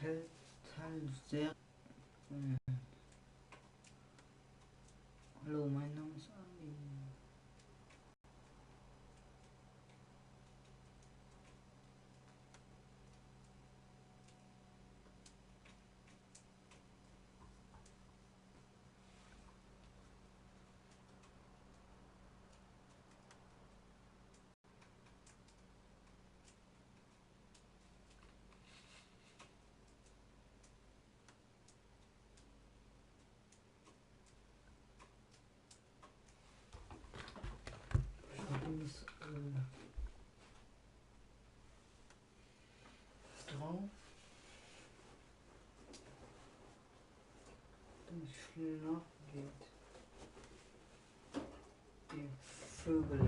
gefällt halt sehr. Hallo, mein Name ist Ali. Drauf. Dann schlafen geht. Die Vögel.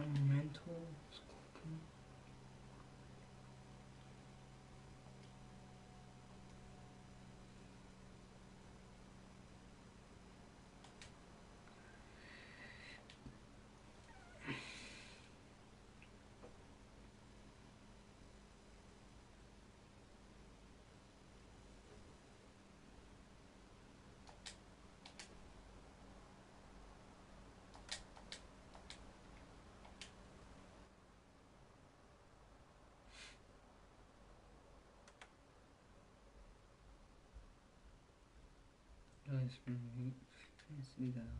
Moment, gucken. Da ist mir jetzt wieder halt.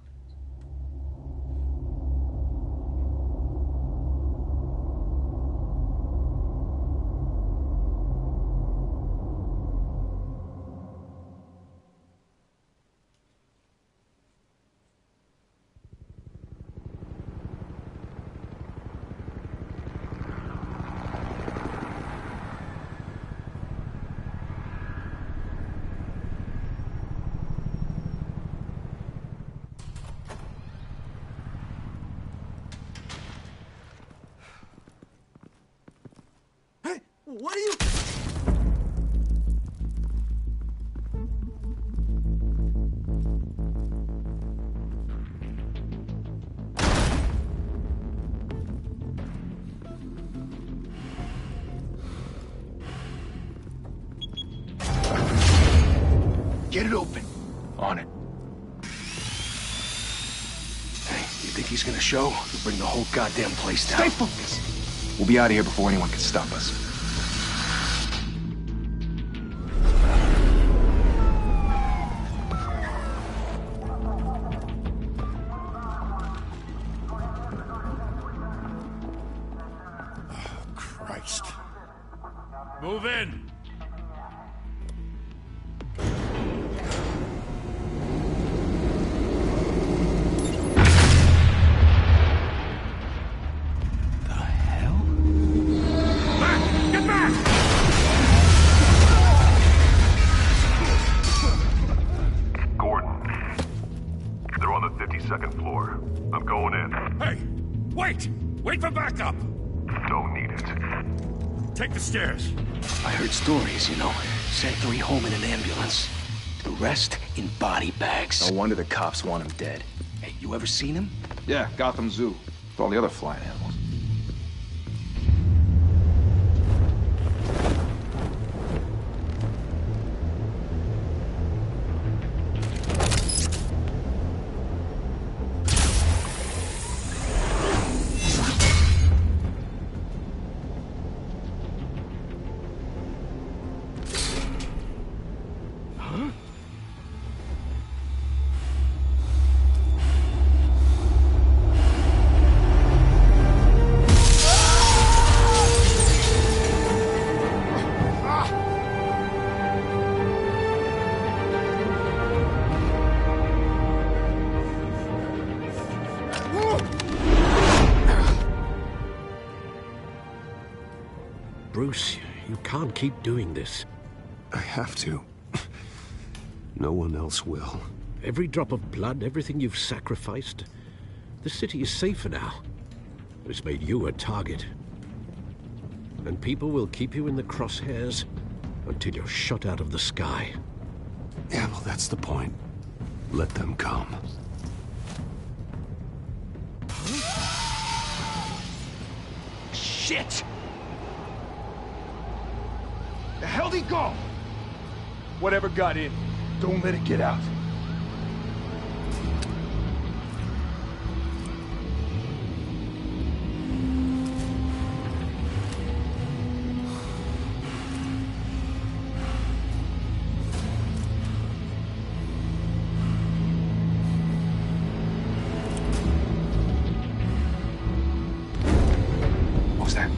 What are you... Get it open. On it. Thank you. You think he's gonna show? He'll bring the whole goddamn place down. Stay focused. We'll be out of here before anyone can stop us. Christ. Move in! The hell? Back! Get back! Gordon. They're on the 52nd floor. I'm going in. Hey! Wait! Wait for backup! Don't need it. Take the stairs. I heard stories, you know. Sent 3 home in an ambulance. The rest in body bags. No wonder the cops want him dead. Hey, you ever seen him? Yeah, Gotham Zoo. With all the other flying animals. Bruce, you can't keep doing this. I have to. No one else will. Every drop of blood, everything you've sacrificed. The city is safer now. But it's made you a target. And people will keep you in the crosshairs until you're shot out of the sky. Yeah, well, that's the point. Let them come. Shit! The hell'd he go? Whatever got in, don't let it get out. What was that?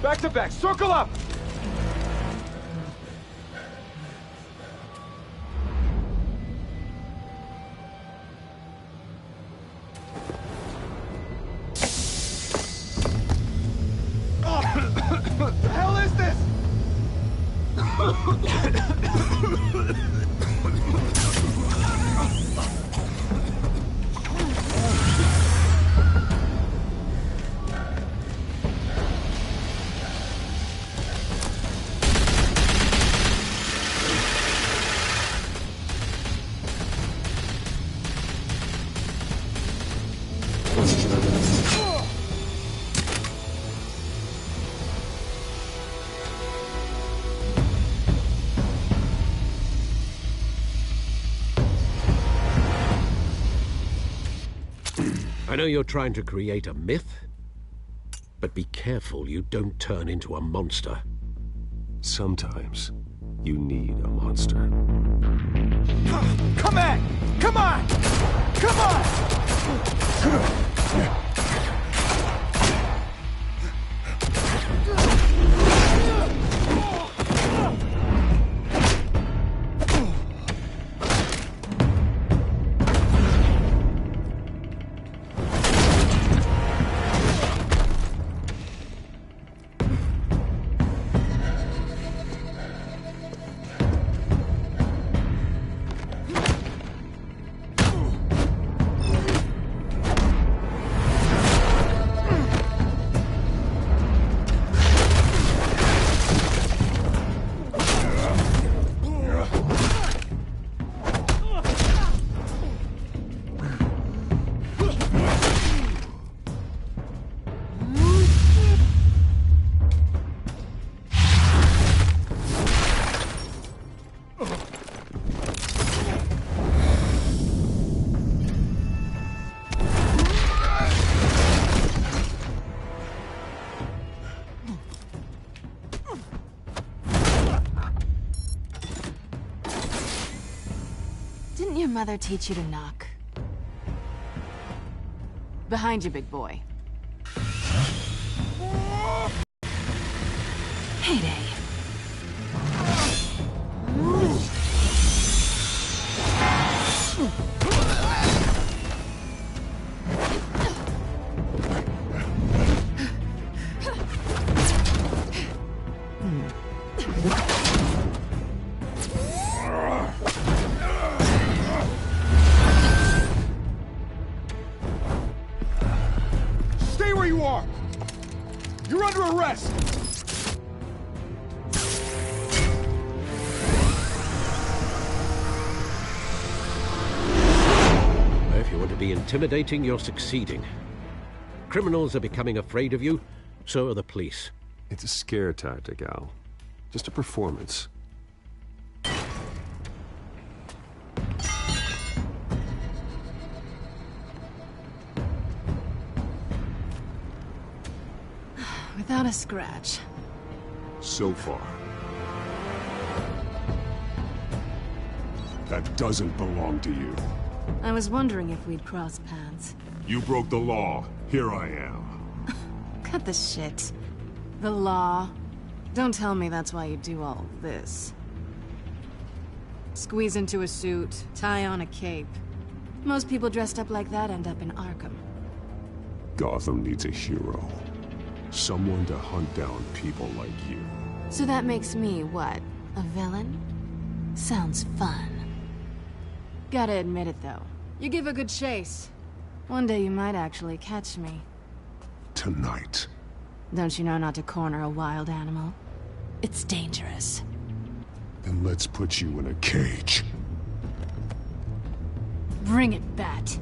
Back to back, circle up! What the hell is this? I know you're trying to create a myth, but be careful you don't turn into a monster. Sometimes you need a monster. Come on! Come on! Come on! Didn't your mother teach you to knock? Behind you, big boy. Heyday. Stay where you are! You're under arrest! If you want to be intimidating, you're succeeding. Criminals are becoming afraid of you, so are the police. It's a scare tactic, Al. Just a performance. Without a scratch. So far. That doesn't belong to you. I was wondering if we'd cross paths. You broke the law. Here I am. Cut the shit. The law. Don't tell me that's why you do all this. Squeeze into a suit, tie on a cape. Most people dressed up like that end up in Arkham. Gotham needs a hero. Someone to hunt down people like you. So that makes me, what, a villain? Sounds fun. Gotta admit it, though. You give a good chase. One day you might actually catch me. Tonight. Don't you know not to corner a wild animal? It's dangerous. Then let's put you in a cage. Bring it, Bat.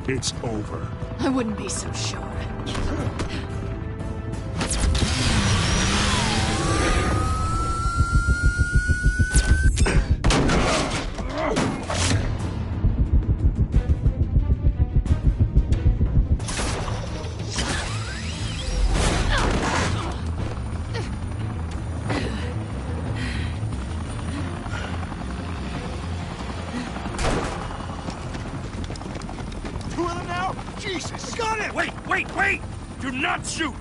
It's over. I wouldn't be so sure. Two of them now? Jesus! Got it! Wait! Do not shoot!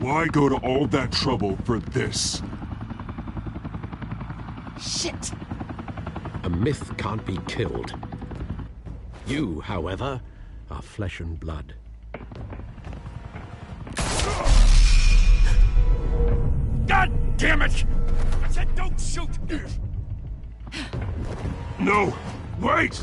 Why go to all that trouble for this? Shit! A myth can't be killed. You, however, are flesh and blood. God damn it! I said don't shoot! No! Wait!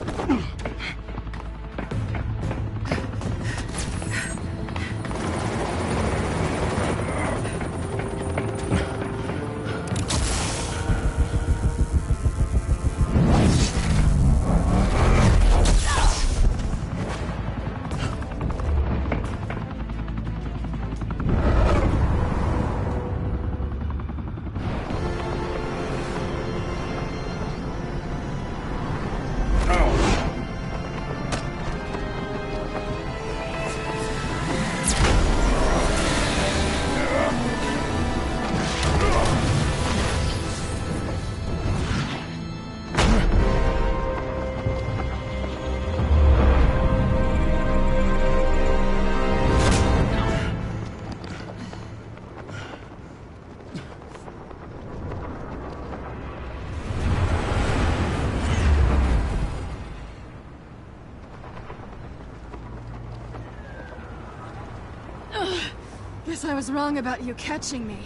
Guess I was wrong about you catching me.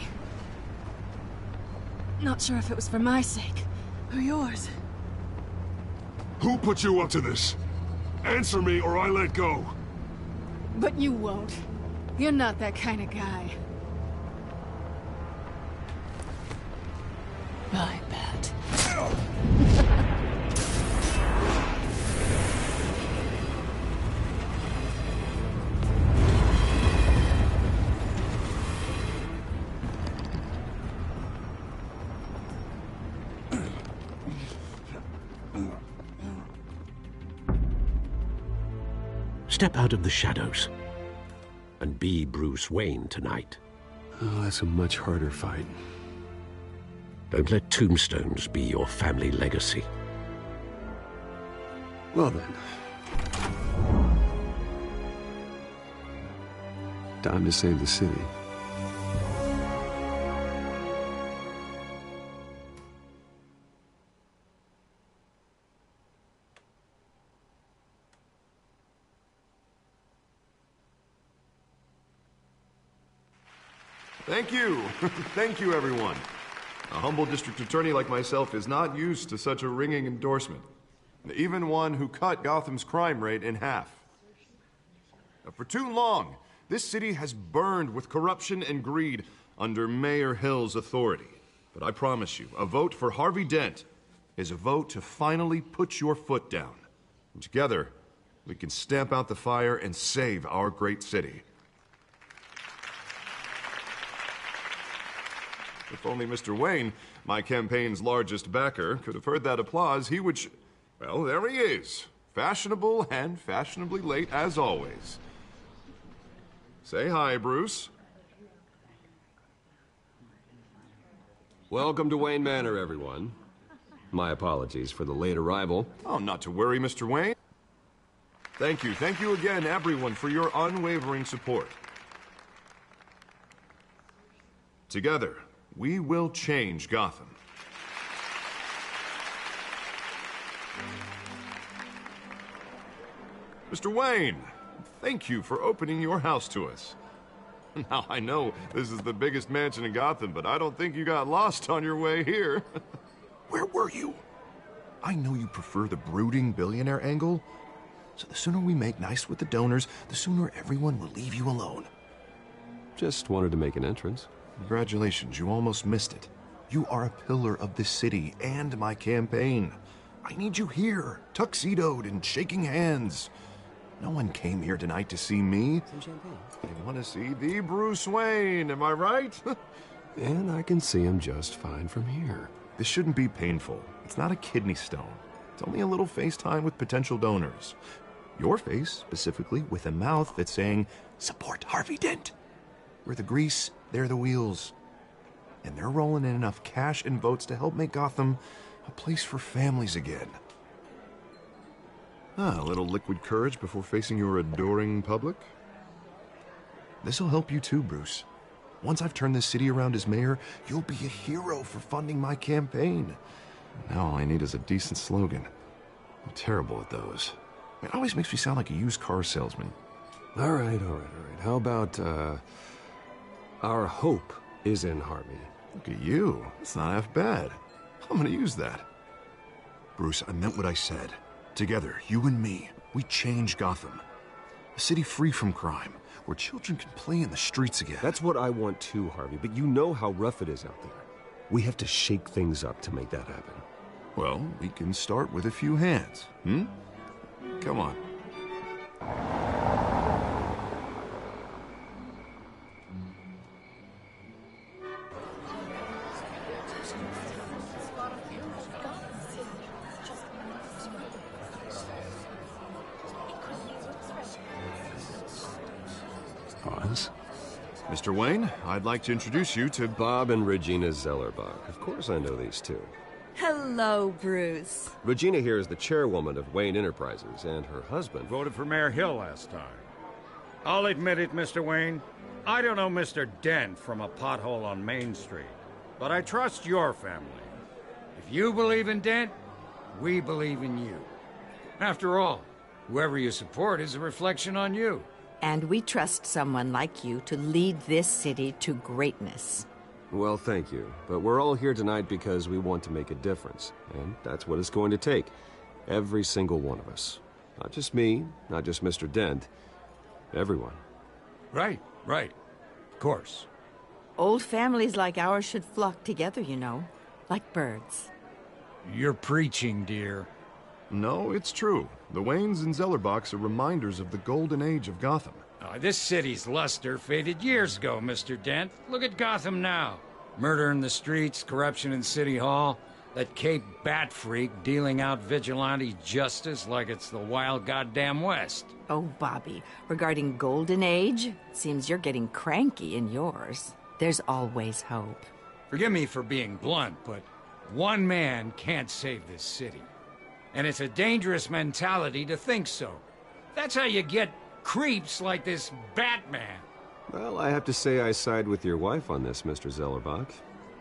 Not sure if it was for my sake, or yours. Who put you up to this? Answer me or I let go. But you won't. You're not that kind of guy. I bet. Step out of the shadows and be Bruce Wayne tonight. Oh, that's a much harder fight. Don't let tombstones be your family legacy. Well then. Time to save the city. Thank you. Thank you, everyone. A humble district attorney like myself is not used to such a ringing endorsement. Even one who cut Gotham's crime rate in half. For too long, this city has burned with corruption and greed under Mayor Hill's authority. But I promise you, a vote for Harvey Dent is a vote to finally put your foot down. And together, we can stamp out the fire and save our great city. If only Mr. Wayne, my campaign's largest backer, could have heard that applause, he would well, there he is. Fashionable and fashionably late as always. Say hi, Bruce. Welcome to Wayne Manor, everyone. My apologies for the late arrival. Oh, not to worry, Mr. Wayne. Thank you again, everyone, for your unwavering support. Together, we will change Gotham. Mr. Wayne, thank you for opening your house to us. Now, I know this is the biggest mansion in Gotham, but I don't think you got lost on your way here. Where were you? I know you prefer the brooding billionaire angle, so the sooner we make nice with the donors, the sooner everyone will leave you alone. Just wanted to make an entrance. Congratulations, you almost missed it. You are a pillar of this city and my campaign. I need you here, tuxedoed and shaking hands. No one came here tonight to see me. Some champagne. They want to see the Bruce Wayne, am I right? And I can see him just fine from here. This shouldn't be painful. It's not a kidney stone. It's only a little FaceTime with potential donors. Your face, specifically, with a mouth that's saying, support Harvey Dent. We're the grease, they're the wheels. And they're rolling in enough cash and votes to help make Gotham a place for families again. A little liquid courage before facing your adoring public. This'll help you too, Bruce. Once I've turned this city around as mayor, you'll be a hero for funding my campaign. Now all I need is a decent slogan. I'm terrible at those. It always makes me sound like a used car salesman. All right. How about, our hope is in Harvey? Look at you. It's not half bad. I'm gonna use that. Bruce, I meant what I said. Together, you and me, we change Gotham. A city free from crime, where children can play in the streets again. That's what I want too, Harvey, but you know how rough it is out there. We have to shake things up to make that happen. Well, we can start with a few hands, Come on. Pause. Mr. Wayne, I'd like to introduce you to Bob and Regina Zellerbach. Of course I know these two. Hello, Bruce. Regina here is the chairwoman of Wayne Enterprises, and her husband Voted for Mayor Hill last time. I'll admit it, Mr. Wayne. I don't know Mr. Dent from a pothole on Main Street, but I trust your family. If you believe in Dent, we believe in you. After all, whoever you support is a reflection on you. And we trust someone like you to lead this city to greatness. Well, thank you. But we're all here tonight because we want to make a difference. And that's what it's going to take. Every single one of us. Not just me, not just Mr. Dent. Everyone. Right. Of course. Old families like ours should flock together, you know. Like birds. You're preaching, dear. No, it's true. The Waynes and Zellerbachs are reminders of the golden age of Gotham. This city's luster faded years ago, Mr. Dent. Look at Gotham now. Murder in the streets, corruption in City Hall, that Cape Bat freak dealing out vigilante justice like it's the wild goddamn West. Oh, Bobby, regarding Golden Age, seems you're getting cranky in yours. There's always hope. Forgive me for being blunt, but one man can't save this city. And it's a dangerous mentality to think so. That's how you get creeps like this Batman. Well, I have to say I side with your wife on this, Mr. Zellerbach.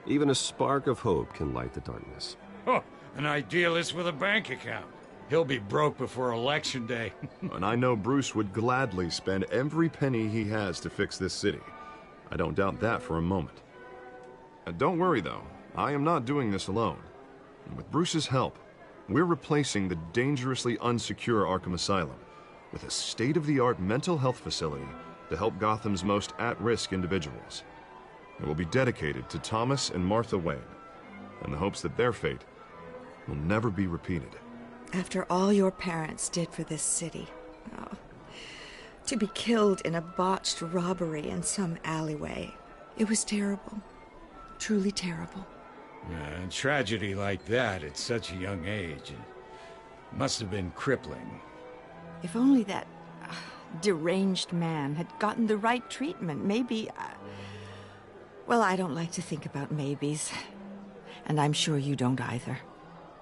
Even a spark of hope can light the darkness. Oh, an idealist with a bank account. He'll be broke before Election Day. And I know Bruce would gladly spend every penny he has to fix this city. I don't doubt that for a moment. Don't worry, though. I am not doing this alone. And with Bruce's help, we're replacing the dangerously unsecure Arkham Asylum with a state-of-the-art mental health facility to help Gotham's most at-risk individuals. It will be dedicated to Thomas and Martha Wayne, in the hopes that their fate will never be repeated. After all your parents did for this city, oh, to be killed in a botched robbery in some alleyway, it was terrible. Truly terrible. A tragedy like that at such a young age, it must have been crippling. If only that deranged man had gotten the right treatment, maybe... Well, I don't like to think about maybes. And I'm sure you don't either.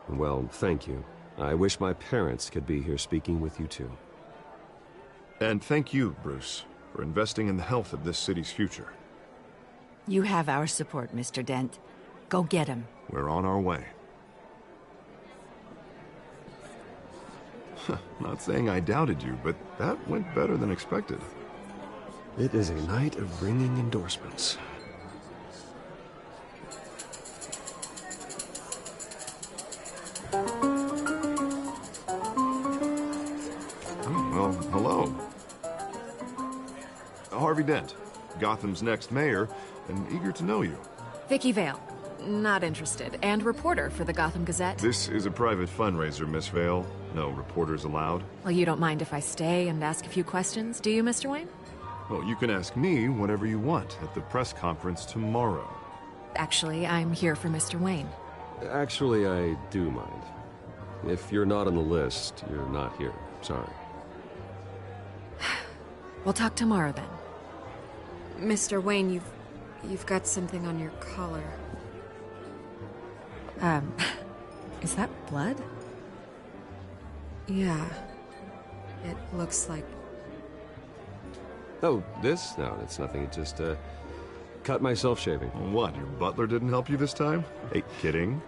Well, thank you. I wish my parents could be here speaking with you too. And thank you, Bruce, for investing in the health of this city's future. You have our support, Mr. Dent. Go get him. We're on our way. Not saying I doubted you, but that went better than expected. It is a night of ringing endorsements. Well, hello. Harvey Dent, Gotham's next mayor, and eager to know you. Vicky Vale. Not interested. And reporter for the Gotham Gazette. This is a private fundraiser, Miss Vale. No reporters allowed. Well, you don't mind if I stay and ask a few questions, do you, Mr. Wayne? Well, you can ask me whatever you want at the press conference tomorrow. Actually, I'm here for Mr. Wayne. Actually, I do mind. If you're not on the list, you're not here. Sorry. We'll talk tomorrow, then. Mr. Wayne, you've got something on your collar. Is that blood? Yeah. It looks like... Oh, this? No, it's nothing. It just, cut myself shaving. What, your butler didn't help you this time? Hey, kidding.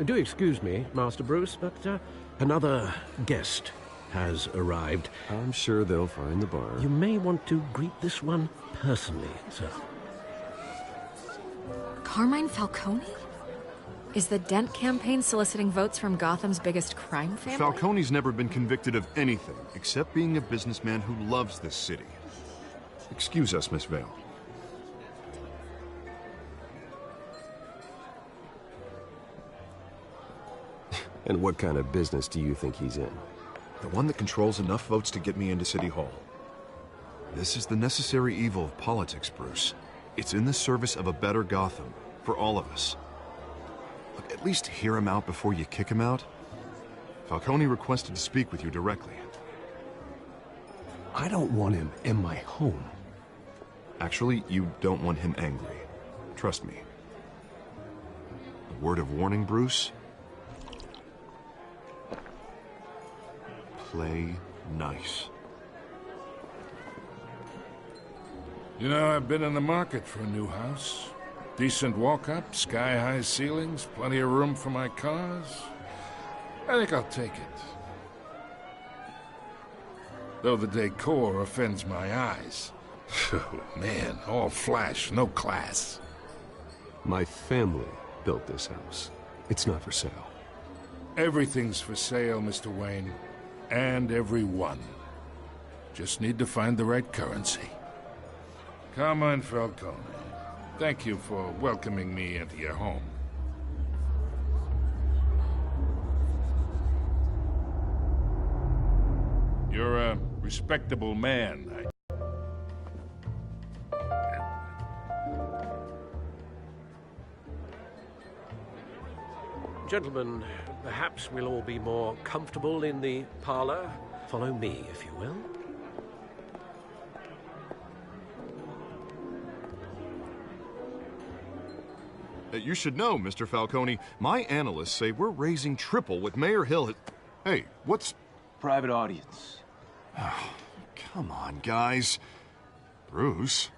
Do excuse me, Master Bruce, but another guest has arrived. I'm sure they'll find the bar. You may want to greet this one personally, sir. Carmine Falcone? Is the Dent campaign soliciting votes from Gotham's biggest crime family? Falcone's never been convicted of anything except being a businessman who loves this city. Excuse us, Miss Vale. And what kind of business do you think he's in? The one that controls enough votes to get me into City Hall. This is the necessary evil of politics, Bruce. It's in the service of a better Gotham, for all of us. Look, at least hear him out before you kick him out. Falcone requested to speak with you directly. I don't want him in my home. Actually, you don't want him angry. Trust me. A word of warning, Bruce. Play nice. You know, I've been in the market for a new house. Decent walk-up, sky-high ceilings, plenty of room for my cars. I think I'll take it. though the decor offends my eyes. Oh, man, all flash, no class. My family built this house. It's not for sale. Everything's for sale, Mr. Wayne. And everyone. Just need to find the right currency. Come on, Falcone. Thank you for welcoming me into your home. You're a respectable man. Gentlemen, perhaps we'll all be more comfortable in the parlor. Follow me, if you will. You should know, Mr. Falcone, my analysts say we're raising triple what Mayor Hill had... Hey, what's... Private audience. Oh, come on, guys. Bruce?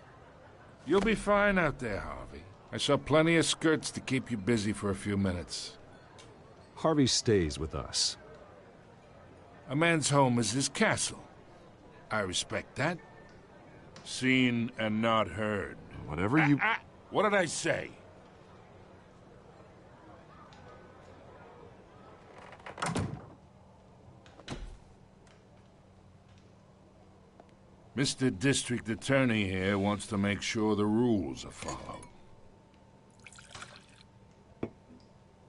You'll be fine out there, Harvey. I saw plenty of skirts to keep you busy for a few minutes. Harvey stays with us. A man's home is his castle. I respect that. Seen and not heard. Whatever you... What did I say? Mr. District Attorney here wants to make sure the rules are followed.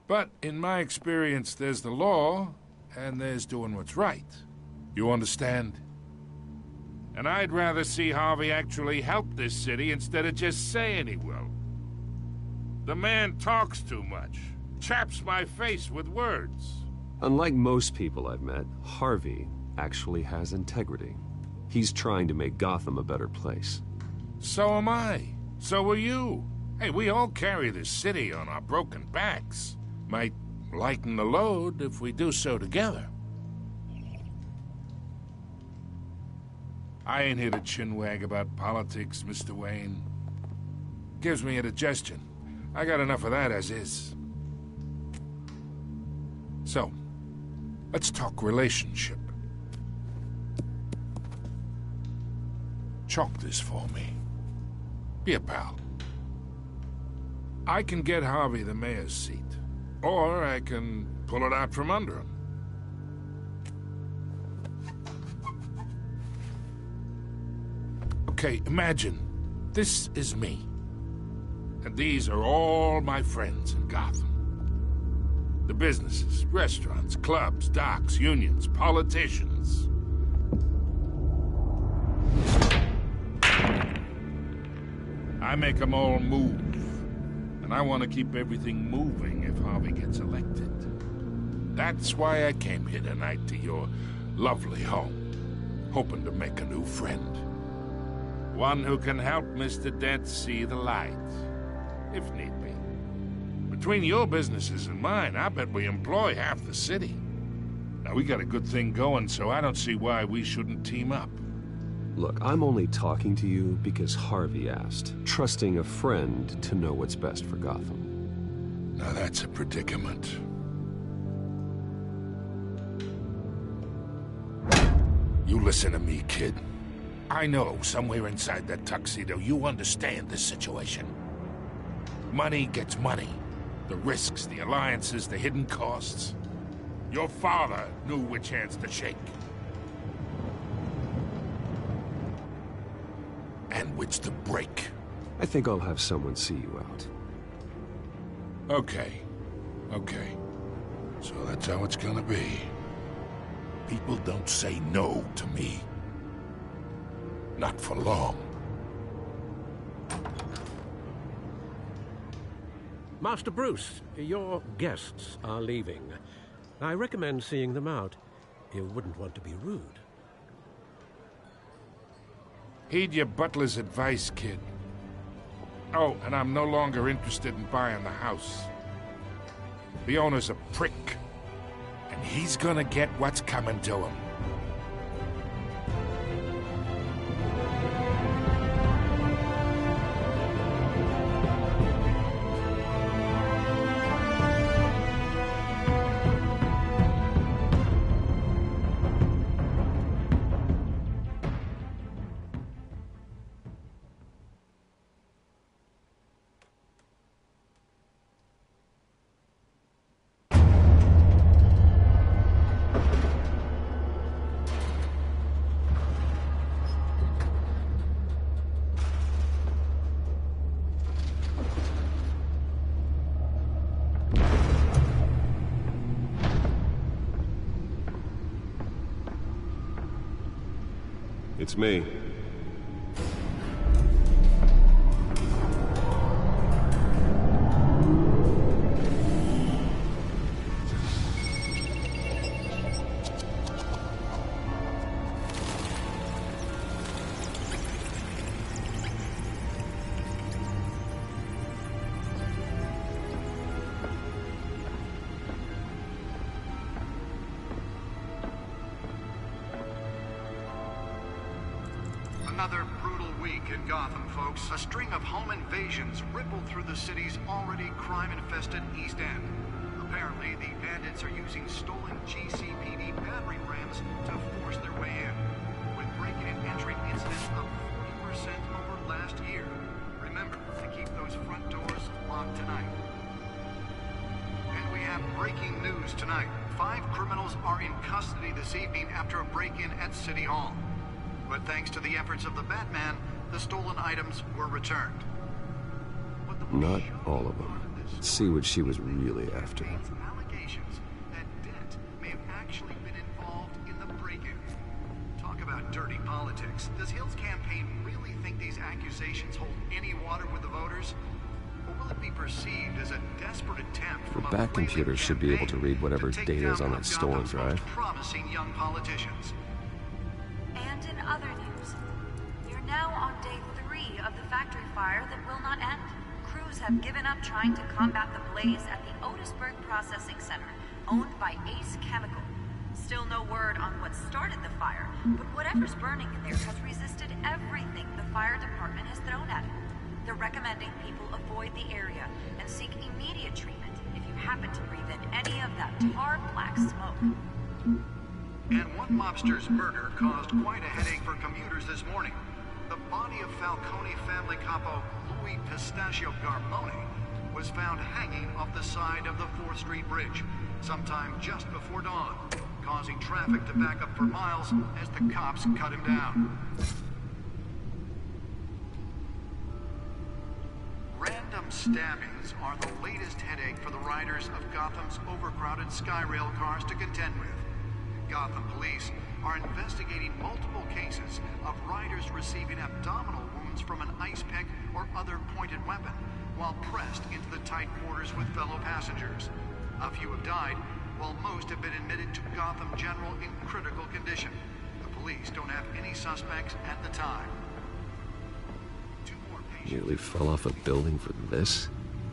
But in my experience, there's the law, and there's doing what's right. You understand? And I'd rather see Harvey actually help this city instead of just saying he will. The man talks too much, chaps my face with words. Unlike most people I've met, Harvey actually has integrity. He's trying to make Gotham a better place. So am I. So are you. Hey, we all carry this city on our broken backs. Might lighten the load if we do so together. I ain't here to chinwag about politics, Mr. Wayne. Gives me indigestion. I got enough of that as is. So, let's talk relationship. Chalk this for me. Be a pal. I can get Harvey the mayor's seat, or I can pull it out from under him. Okay, imagine this is me, and these are all my friends in Gotham. The businesses, restaurants, clubs, docks, unions, politicians. I make them all move. And I want to keep everything moving if Harvey gets elected. That's why I came here tonight to your lovely home, hoping to make a new friend. One who can help Mr. Dent see the light, if need be. Between your businesses and mine, I bet we employ half the city. Now, we got a good thing going, so I don't see why we shouldn't team up. Look, I'm only talking to you because Harvey asked, trusting a friend to know what's best for Gotham. Now that's a predicament. You listen to me, kid. I know somewhere inside that tuxedo you understand this situation. Money gets money. The risks, the alliances, the hidden costs. Your father knew which hands to shake. And which to break. I think I'll have someone see you out. Okay. So that's how it's gonna be. People don't say no to me. Not for long. Master Bruce, your guests are leaving. I recommend seeing them out. You wouldn't want to be rude. Heed your butler's advice, kid. Oh, and I'm no longer interested in buying the house. The owner's a prick, and he's gonna get what's coming to him. It's me. Another brutal week in Gotham, folks. A string of home invasions rippled through the city's already crime-infested East End. Apparently, the bandits are using stolen GCPD battering rams to force their way in, with breaking and entering incidents up 40% over last year. Remember to keep those front doors locked tonight. And we have breaking news tonight. 5 criminals are in custody this evening after a break-in at City Hall. But thanks to the efforts of the Batman, the stolen items were returned. Not all of them. Let's see what she was really after. Allegations that Dent may have actually been involved in the break-in. Talk about dirty politics. Does Hill's campaign really think these accusations hold any water with the voters? Or will it be perceived as a desperate attempt from The back computer should be able to read whatever data is on that stolen drive. promising young politicians? And in other news, you're now on day 3 of the factory fire that will not end. Crews have given up trying to combat the blaze at the Otisburg Processing Center, owned by Ace Chemical. Still no word on what started the fire, but whatever's burning in there has resisted everything the fire department has thrown at it. They're recommending people avoid the area and seek immediate treatment if you happen to breathe in any of that tar black smoke. And one mobster's murder caused quite a headache for commuters this morning. The body of Falcone family capo Louis Pistachio Garmone was found hanging off the side of the 4th Street Bridge sometime just before dawn, causing traffic to back up for miles as the cops cut him down. Random stabbings are the latest headache for the riders of Gotham's overcrowded Skyrail cars to contend with. Gotham police are investigating multiple cases of riders receiving abdominal wounds from an ice pick or other pointed weapon while pressed into the tight quarters with fellow passengers. A few have died, while most have been admitted to Gotham General in critical condition. The police don't have any suspects at the time. Nearly fell off a building for this?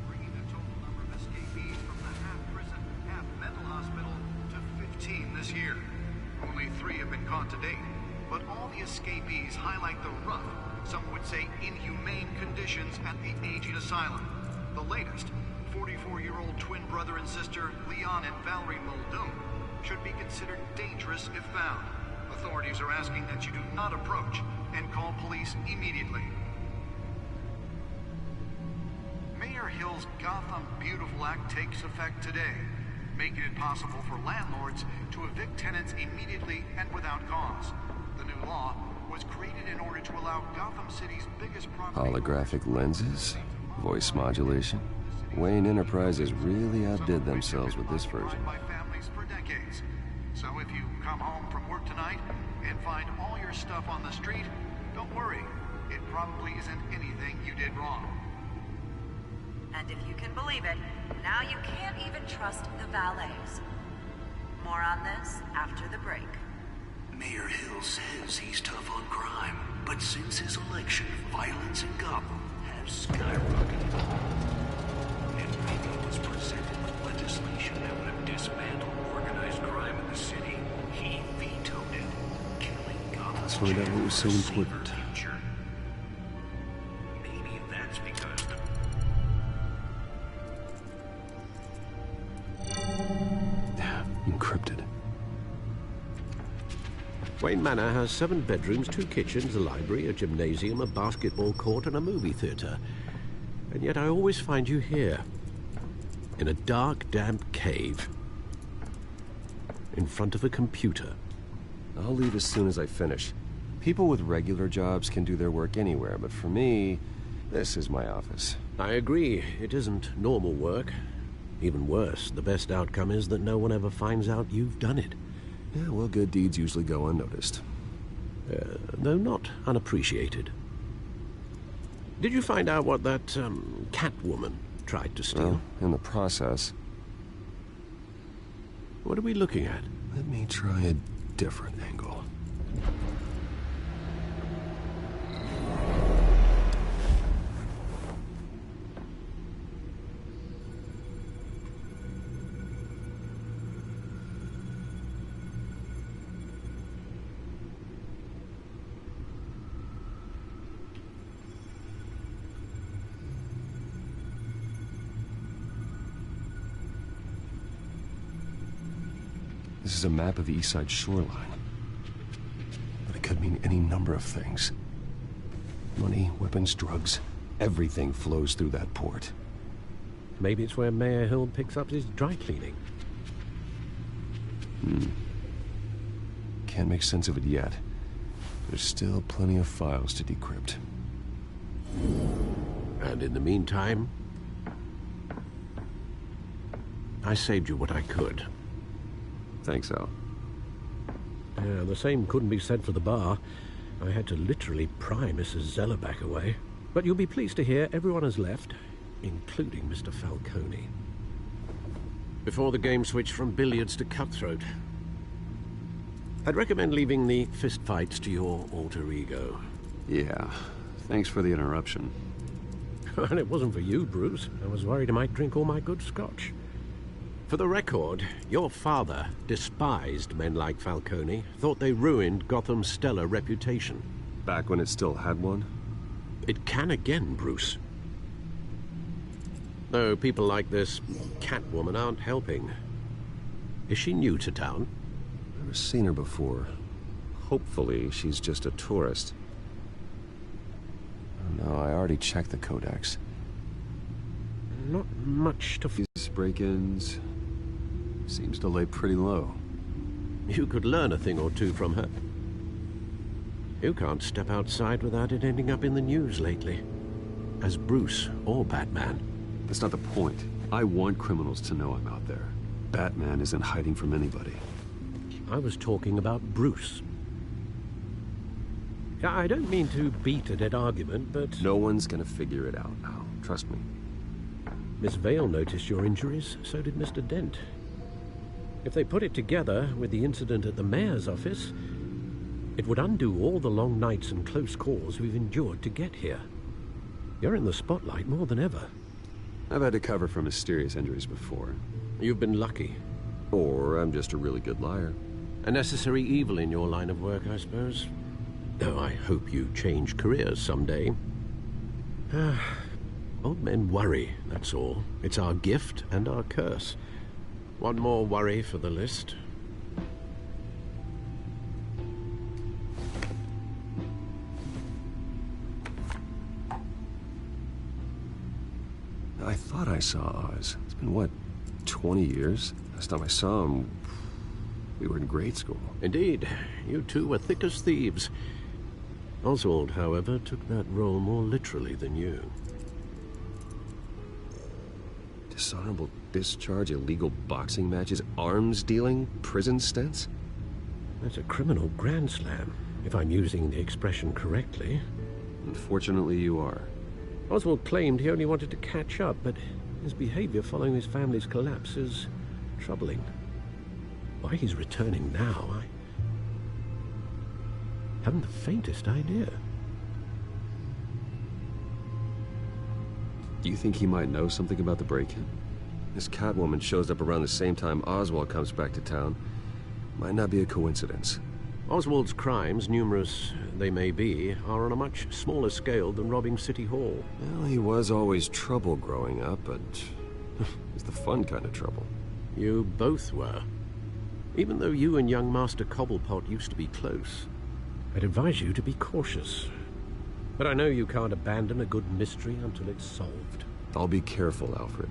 Bringing the total number of escapees from the half-prison, half-mental hospital to 15 this year. Only 3 have been caught to date, but all the escapees highlight the rough, some would say inhumane conditions at the aging asylum. The latest, 44-year-old twin brother and sister Leon and Valerie Muldoon, should be considered dangerous if found. Authorities are asking that you do not approach and call police immediately. Mayor Hill's Gotham Beautiful Act takes effect today, making it possible for landlords to evict tenants immediately and without cause. The new law was created in order to allow Gotham City's biggest property... Holographic lenses? Voice modulation? Wayne Enterprises really outdid themselves with this version. ...by families for decades. So if you come home from work tonight and find all your stuff on the street, don't worry. It probably isn't anything you did wrong. And if you can believe it, now you can't even trust the valets. More on this after the break. Mayor Hill says he's tough on crime, but since his election, violence in Gotham has skyrocketed. And when he was presented with legislation that would have dismantled organized crime in the city, he vetoed it, killing Gotham's So that was so important. future. Maybe that's because the Encrypted. Wayne Manor has 7 bedrooms, 2 kitchens, a library, a gymnasium, a basketball court, and a movie theater. And yet I always find you here, in a dark, damp cave, in front of a computer. I'll leave as soon as I finish. People with regular jobs can do their work anywhere, but for me, this is my office. I agree. It isn't normal work. Even worse, the best outcome is that no one ever finds out you've done it. Yeah, well, good deeds usually go unnoticed. though not unappreciated. Did you find out what that Catwoman tried to steal? Well, in the process. What are we looking at? Let me try a different angle. This is a map of the East Side shoreline. But it could mean any number of things. Money, weapons, drugs, everything flows through that port. Maybe it's where Mayor Hill picks up his dry cleaning. Can't make sense of it yet. There's still plenty of files to decrypt. And in the meantime, I saved you what I could. Thanks, Al. Yeah, the same couldn't be said for the bar. I had to literally pry Mrs. Zeller back away. But you'll be pleased to hear everyone has left, including Mr. Falcone. Before the game switched from billiards to cutthroat. I'd recommend leaving the fistfights to your alter ego. Yeah, thanks for the interruption. And it wasn't for you, Bruce. I was worried I might drink all my good scotch. For the record, your father despised men like Falcone, thought they ruined Gotham's stellar reputation. Back when it still had one? It can again, Bruce. Though people like this Catwoman aren't helping. Is she new to town? Never seen her before. Hopefully, she's just a tourist. Oh, no, I already checked the codex. Not much to... These break-ins... seems to lay pretty low. You could learn a thing or two from her. You can't step outside without it ending up in the news lately. As Bruce or Batman. That's not the point. I want criminals to know I'm out there. Batman isn't hiding from anybody. I was talking about Bruce. I don't mean to beat a dead argument, but... No one's gonna figure it out, Al. Trust me. Miss Vale noticed your injuries, so did Mr. Dent. If they put it together with the incident at the mayor's office, it would undo all the long nights and close calls we've endured to get here. You're in the spotlight more than ever. I've had to cover for mysterious injuries before. You've been lucky. Or I'm just a really good liar. A necessary evil in your line of work, I suppose. Though I hope you change careers someday. Old men worry, that's all. It's our gift and our curse. One more worry for the list. I thought I saw Oz. It's been, what, 20 years? Last time I saw him, we were in grade school. Indeed. You two were thick as thieves. Oswald, however, took that role more literally than you. Dishonorable discharge, illegal boxing matches, arms dealing, prison stints? That's a criminal grand slam, if I'm using the expression correctly. Unfortunately, you are. Oswald claimed he only wanted to catch up, but his behavior following his family's collapse is troubling. Why he's returning now, I haven't the faintest idea. Do you think he might know something about the break-in? This Catwoman shows up around the same time Oswald comes back to town. Might not be a coincidence. Oswald's crimes, numerous they may be, are on a much smaller scale than robbing City Hall. Well, he was always trouble growing up, but it's the fun kind of trouble. You both were. Even though you and young Master Cobblepot used to be close, I'd advise you to be cautious. But I know you can't abandon a good mystery until it's solved. I'll be careful, Alfred.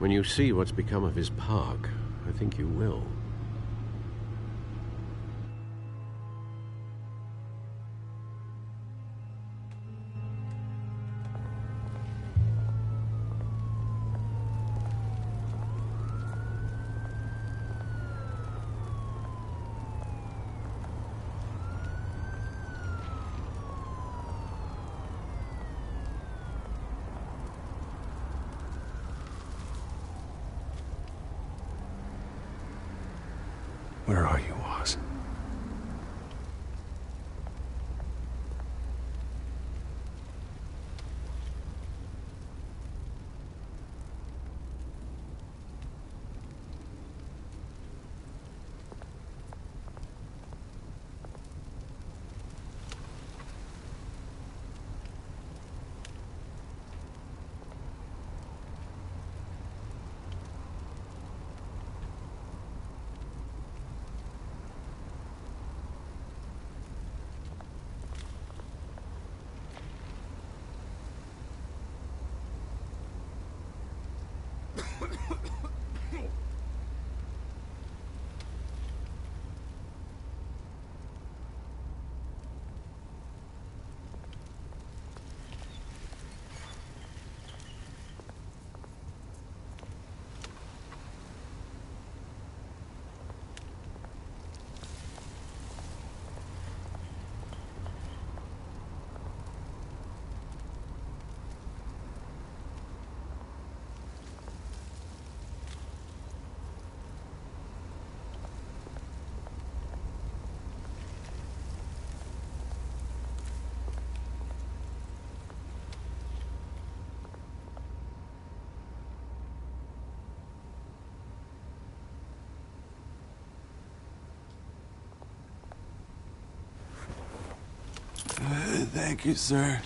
When you see what's become of his park, I think you will. Where are you, Oz? Thank you, sir.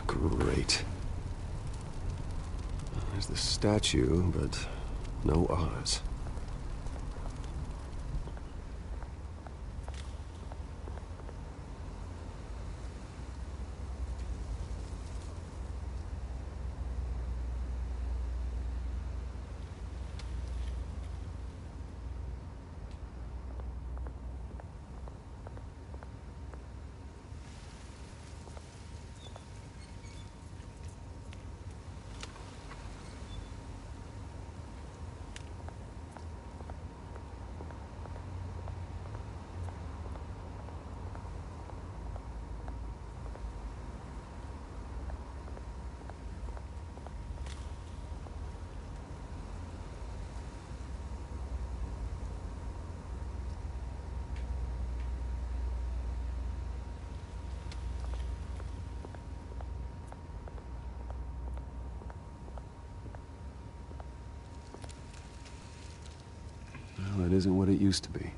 Great. There's the statue, but no Oz. Well, it isn't what it used to be.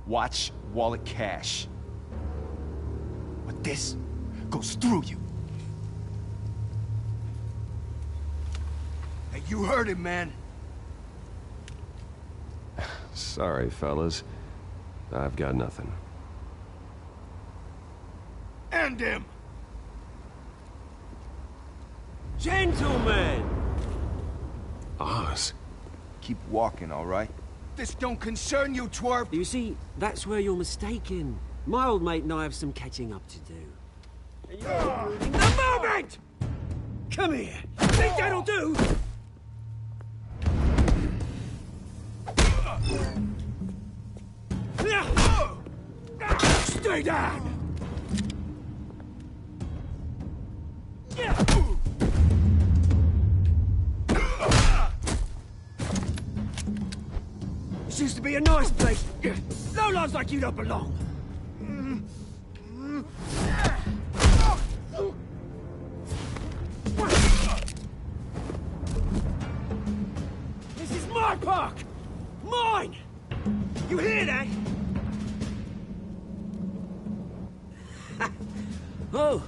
Watch, wallet, cash. But this goes through you. Hey, you heard it, man. Sorry, fellas. I've got nothing. End him! Gentlemen! Oz. Keep walking, all right? This don't concern you, twerp! You see, that's where you're mistaken. My old mate and I have some catching up to do. In the moment! Come here! Think that'll do? Stay down! This used to be a nice place. Lowlifes like you don't belong. park! Mine! You hear that? Oh,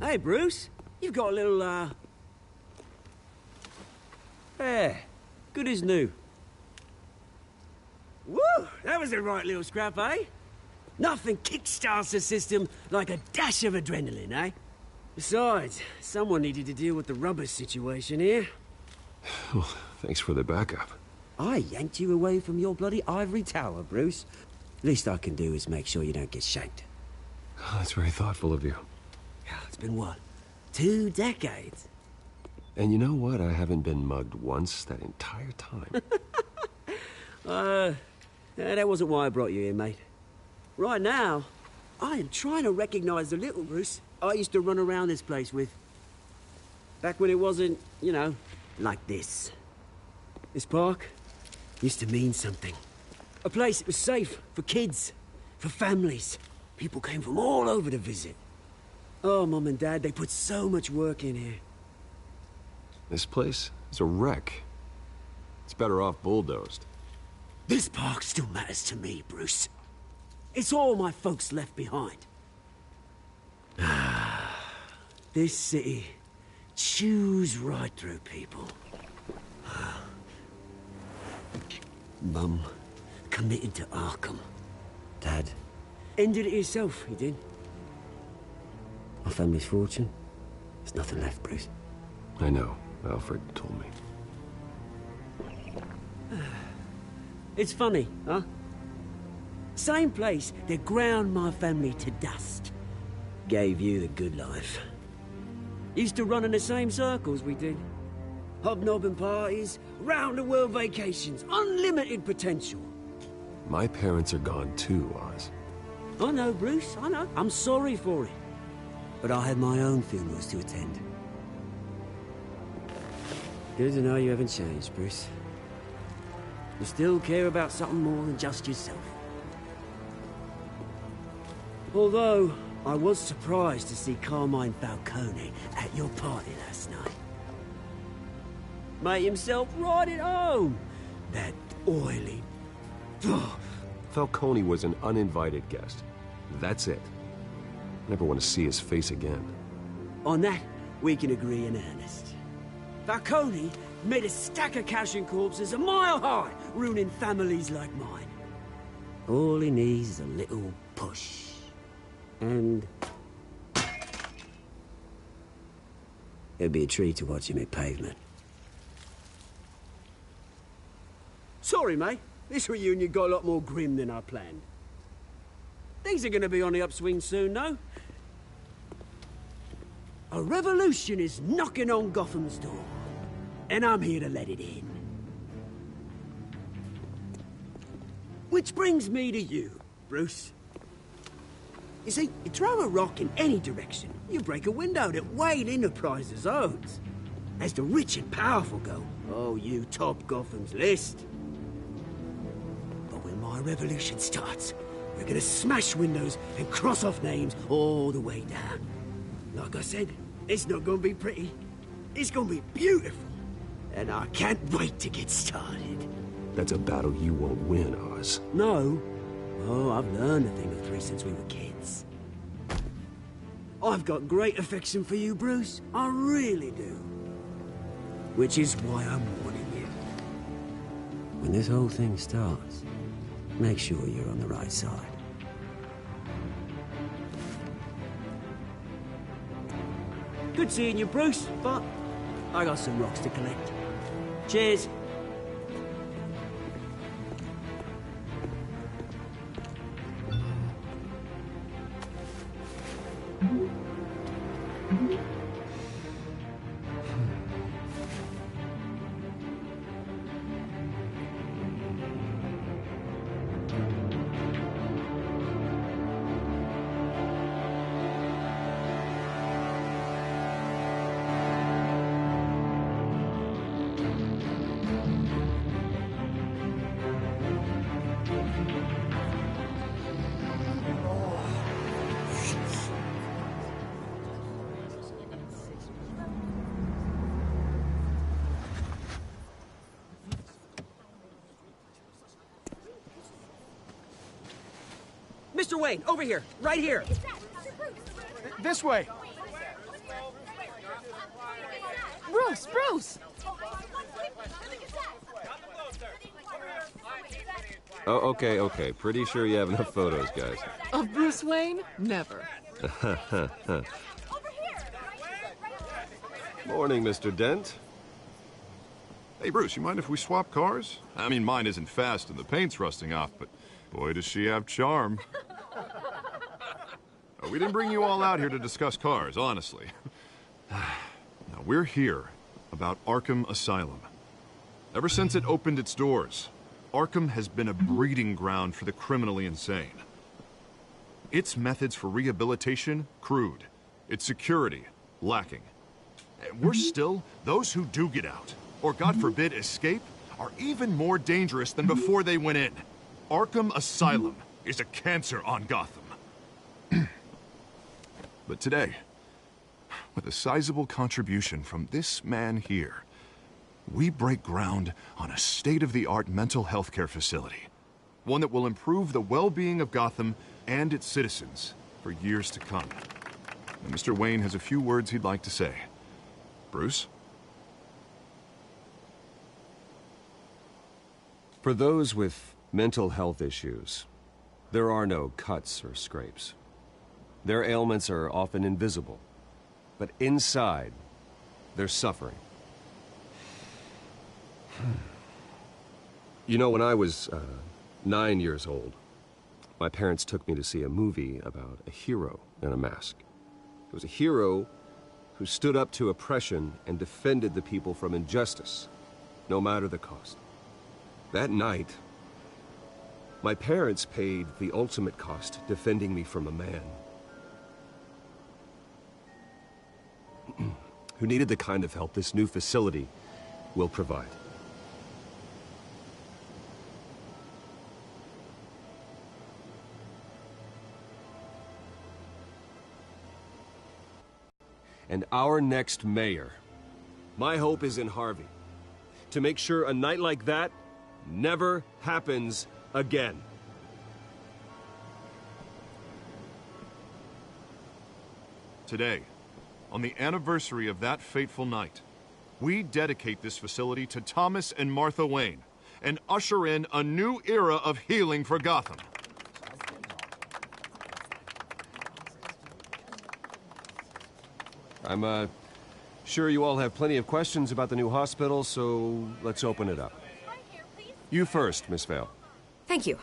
hey, Bruce. You've got a little, yeah, good as new. Woo! That was a right little scrap, eh? Nothing kickstarts the system like a dash of adrenaline, eh? Besides, someone needed to deal with the rubber situation here. Well, thanks for the backup. I yanked you away from your bloody ivory tower, Bruce. Least I can do is make sure you don't get shanked. Oh, that's very thoughtful of you. It's been what? 2 decades? And you know what? I haven't been mugged once that entire time. That wasn't why I brought you here, mate. Right now, I am trying to recognize the little Bruce I used to run around this place with. Back when it wasn't, you know, like this. This park used to mean something. A place that was safe for kids, for families. People came from all over to visit. Oh, Mum and Dad, they put so much work in here. This place is a wreck. It's better off bulldozed. This park still matters to me, Bruce. It's all my folks left behind. This city chews right through people. Mum committed to Arkham. Dad ended it himself, he did. My family's fortune, there's nothing left, Bruce. I know. Alfred told me. It's funny, huh? Same place that ground my family to dust. Gave you the good life. Used to run in the same circles we did. Hobnobbing parties, round-the-world vacations, unlimited potential. My parents are gone too, Oz. I know, Bruce, I know. I'm sorry for it. But I had my own funerals to attend. Good to know you haven't changed, Bruce. You still care about something more than just yourself. Although, I was surprised to see Carmine Falcone at your party last night. Made himself right at home. That oily... Falcone was an uninvited guest. That's it. Never want to see his face again. On that, we can agree in earnest. Falcone made a stack of cash and corpses a mile high, ruining families like mine. All he needs is a little push. And... it'd be a treat to watch him hit pavement. Sorry, mate. This reunion got a lot more grim than I planned. Things are gonna be on the upswing soon, though. A revolution is knocking on Gotham's door. And I'm here to let it in. Which brings me to you, Bruce. You see, you throw a rock in any direction, you break a window that Wayne Enterprises owns. As the rich and powerful go, oh, you top Gotham's list. But when my revolution starts, we're gonna smash windows and cross off names all the way down. Like I said, it's not gonna be pretty. It's gonna be beautiful. And I can't wait to get started. That's a battle you won't win, Oz. No. Oh, I've learned a thing or three since we were kids. I've got great affection for you, Bruce. I really do. Which is why I'm warning you. When this whole thing starts, make sure you're on the right side. Good seeing you, Bruce, but I got some rocks to collect. Cheers. Mr. Wayne, over here, right here. This way. Bruce! Oh, okay. Pretty sure you have enough photos, guys. Of Bruce Wayne? Never. Morning, Mr. Dent. Hey, Bruce, you mind if we swap cars? I mean, mine isn't fast and the paint's rusting off, but boy, does she have charm. We didn't bring you all out here to discuss cars, honestly. Now, we're here about Arkham Asylum. Ever since it opened its doors, Arkham has been a breeding ground for the criminally insane. Its methods for rehabilitation, crude. Its security, lacking. And worse still, those who do get out, or God forbid escape, are even more dangerous than before they went in. Arkham Asylum is a cancer on Gotham. But today, with a sizable contribution from this man here, we break ground on a state-of-the-art mental health care facility. One that will improve the well-being of Gotham and its citizens for years to come. And Mr. Wayne has a few words he'd like to say. Bruce? For those with mental health issues, there are no cuts or scrapes. Their ailments are often invisible, but inside, they're suffering. You know, when I was 9 years old, my parents took me to see a movie about a hero in a mask. It was a hero who stood up to oppression and defended the people from injustice, no matter the cost. That night, my parents paid the ultimate cost defending me from a man who needed the kind of help this new facility will provide. And our next mayor, my hope is in Harvey, to make sure a night like that never happens again. Today, on the anniversary of that fateful night, we dedicate this facility to Thomas and Martha Wayne and usher in a new era of healing for Gotham. I'm sure you all have plenty of questions about the new hospital, so let's open it up. You first, Miss Vale. Thank you.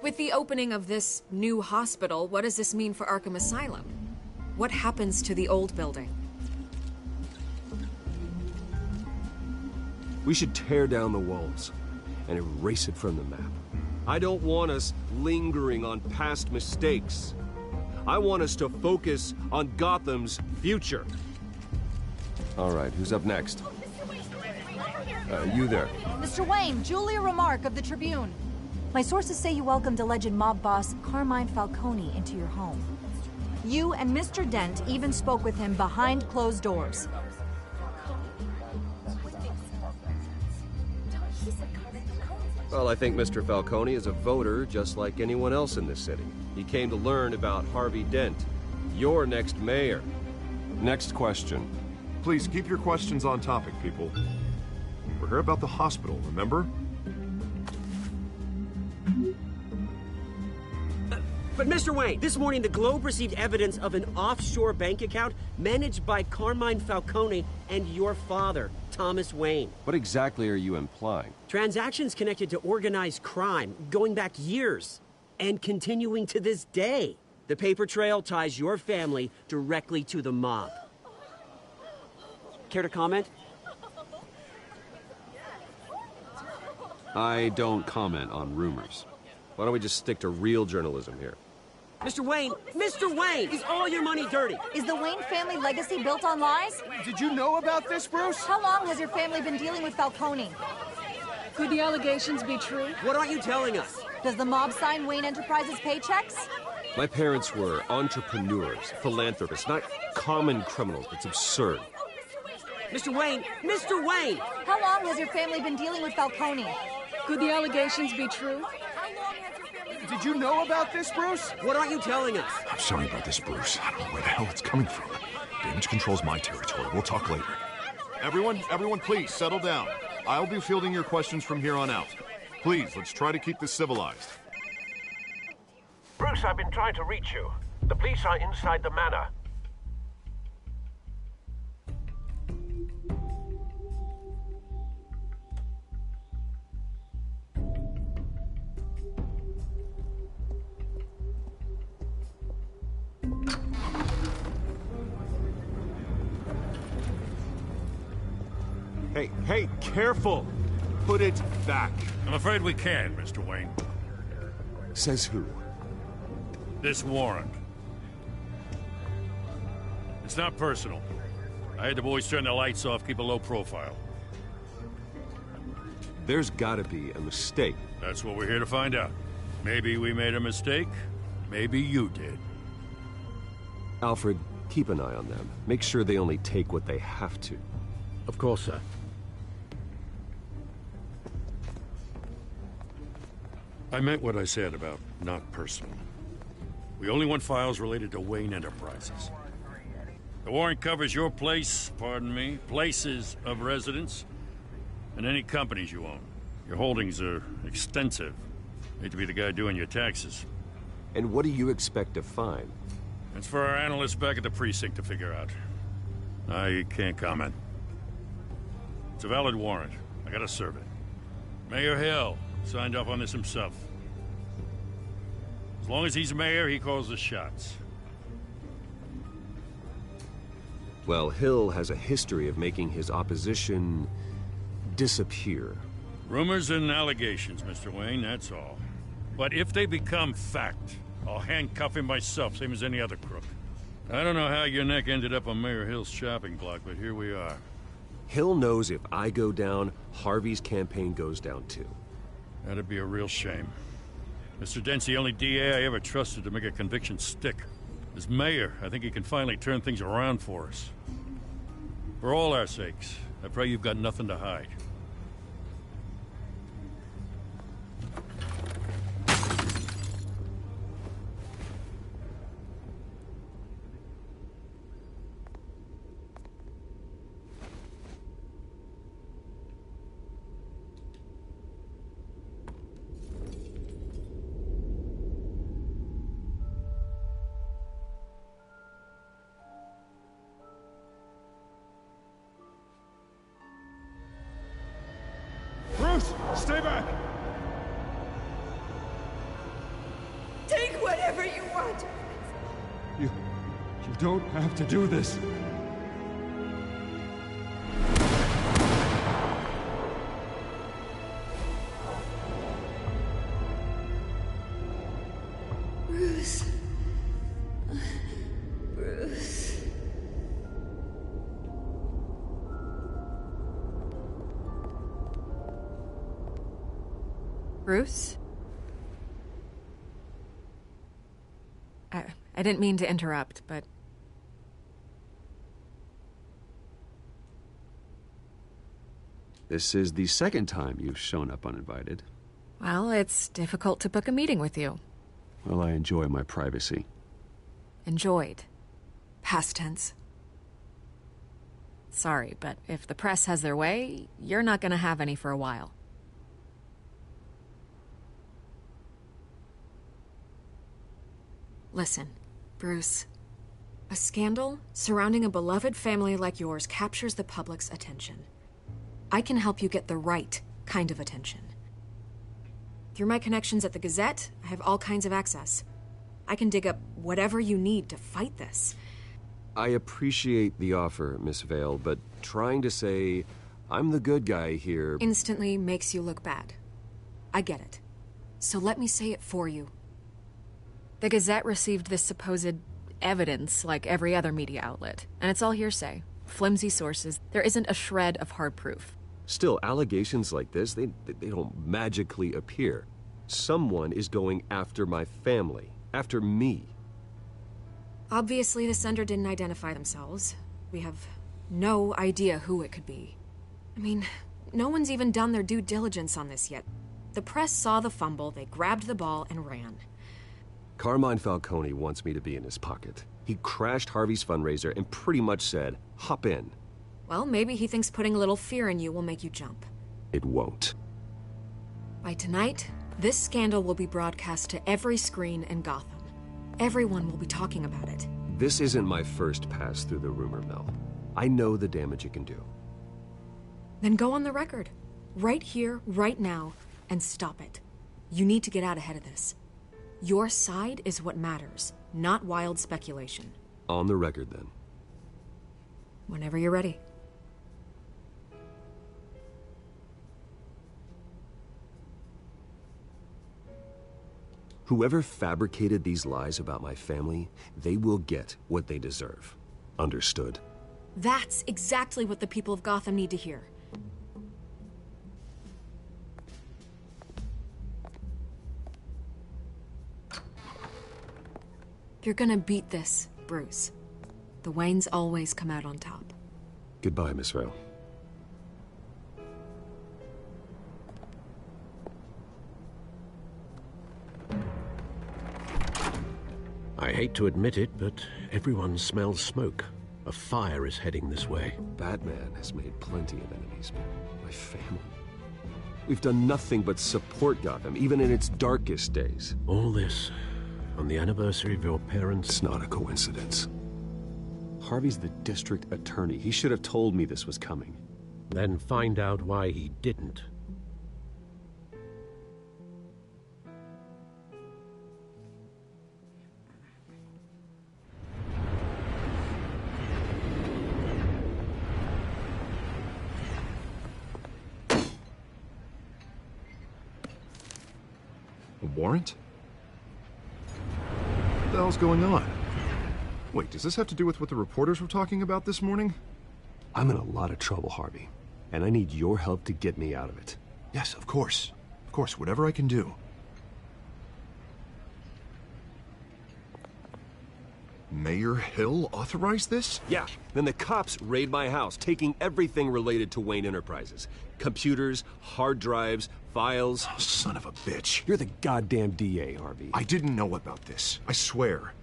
With the opening of this new hospital, what does this mean for Arkham Asylum? What happens to the old building? We should tear down the walls and erase it from the map. I don't want us lingering on past mistakes. I want us to focus on Gotham's future. All right, who's up next? You there. Mr. Wayne, Julia Remark of the Tribune. My sources say you welcomed alleged mob boss Carmine Falcone into your home. You and Mr. Dent even spoke with him behind closed doors. Well, I think Mr. Falcone is a voter just like anyone else in this city. He came to learn about Harvey Dent, your next mayor. Next question. Please keep your questions on topic, people. We're here about the hospital, remember? But Mr. Wayne, this morning the Globe received evidence of an offshore bank account managed by Carmine Falcone and your father, Thomas Wayne. What exactly are you implying? Transactions connected to organized crime going back years and continuing to this day. The paper trail ties your family directly to the mob. Care to comment? I don't comment on rumors. Why don't we just stick to real journalism here? Mr. Wayne, is all your money dirty? Is the Wayne family legacy built on lies? Did you know about this, Bruce? How long has your family been dealing with Falcone? Could the allegations be true? What aren't you telling us? Does the mob sign Wayne Enterprises paychecks? My parents were entrepreneurs, philanthropists, not common criminals. It's absurd. Mr. Wayne! How long has your family been dealing with Falcone? Could the allegations be true? Did you know about this, Bruce? What aren't you telling us? I'm sorry about this, Bruce. I don't know where the hell it's coming from. Damage control's my territory. We'll talk later. Everyone, please settle down. I'll be fielding your questions from here on out. Please, let's try to keep this civilized. Bruce, I've been trying to reach you. The police are inside the manor. Hey, careful! Put it back. I'm afraid we can't, Mr. Wayne. Says who? This warrant. It's not personal. I had the boys turn the lights off, keep a low profile. There's gotta be a mistake. That's what we're here to find out. Maybe we made a mistake. Maybe you did. Alfred, keep an eye on them. Make sure they only take what they have to. Of course, sir. I meant what I said about not personal. We only want files related to Wayne Enterprises. The warrant covers your place, pardon me, places of residence, and any companies you own. Your holdings are extensive. Hate to be the guy doing your taxes. And what do you expect to find? It's for our analysts back at the precinct to figure out. I can't comment. It's a valid warrant. I gotta serve it. Mayor Hill signed off on this himself. As long as he's mayor, he calls the shots. Well, Hill has a history of making his opposition disappear. Rumors and allegations, Mr. Wayne, that's all. But if they become fact, I'll handcuff him myself, same as any other crook. I don't know how your neck ended up on Mayor Hill's shopping block, but here we are. Hill knows if I go down, Harvey's campaign goes down too. That'd be a real shame. Mr. Dent's the only DA I ever trusted to make a conviction stick. As mayor, I think he can finally turn things around for us. For all our sakes, I pray you've got nothing to hide. Bruce, stay back! Take whatever you want. You don't have to do this. Bruce. Bruce. Bruce? I didn't mean to interrupt, but... This is the second time you've shown up uninvited. Well, it's difficult to book a meeting with you. Well, I enjoy my privacy. Enjoyed. Past tense. Sorry, but if the press has their way, you're not gonna have any for a while. Listen, Bruce. A scandal surrounding a beloved family like yours captures the public's attention. I can help you get the right kind of attention. Through my connections at the Gazette, I have all kinds of access. I can dig up whatever you need to fight this. I appreciate the offer, Miss Vale, but trying to say I'm the good guy here Instantly makes you look bad. I get it. So let me say it for you. The Gazette received this supposed evidence like every other media outlet, and it's all hearsay. Flimsy sources. There isn't a shred of hard proof. Still, allegations like this, they don't magically appear. Someone is going after my family, after me. Obviously, the sender didn't identify themselves. We have no idea who it could be. I mean, no one's even done their due diligence on this yet. The press saw the fumble, they grabbed the ball and ran. Carmine Falcone wants me to be in his pocket. He crashed Harvey's fundraiser and pretty much said, hop in. Well, maybe he thinks putting a little fear in you will make you jump. It won't. By tonight, this scandal will be broadcast to every screen in Gotham. Everyone will be talking about it. This isn't my first pass through the rumor mill. I know the damage it can do. Then go on the record. Right here, right now, and stop it. You need to get out ahead of this. Your side is what matters, not wild speculation. On the record, then. Whenever you're ready. Whoever fabricated these lies about my family, they will get what they deserve. Understood? That's exactly what the people of Gotham need to hear. You're gonna beat this, Bruce. The Waynes always come out on top. Goodbye, Miss Vale. I hate to admit it, but everyone smells smoke. A fire is heading this way. Batman has made plenty of enemies, but my family... We've done nothing but support Gotham, even in its darkest days. All this on the anniversary of your parents'... It's not a coincidence. Harvey's the district attorney. He should have told me this was coming. Then find out why he didn't. A warrant? What the hell's going on? Wait, does this have to do with what the reporters were talking about this morning? I'm in a lot of trouble, Harvey, and I need your help to get me out of it. Yes, of course. Of course, whatever I can do. Mayor Hill authorized this? Yeah, then the cops raid my house, taking everything related to Wayne Enterprises. Computers, hard drives, files. Oh, son of a bitch. You're the goddamn DA, Harvey. I didn't know about this. I swear.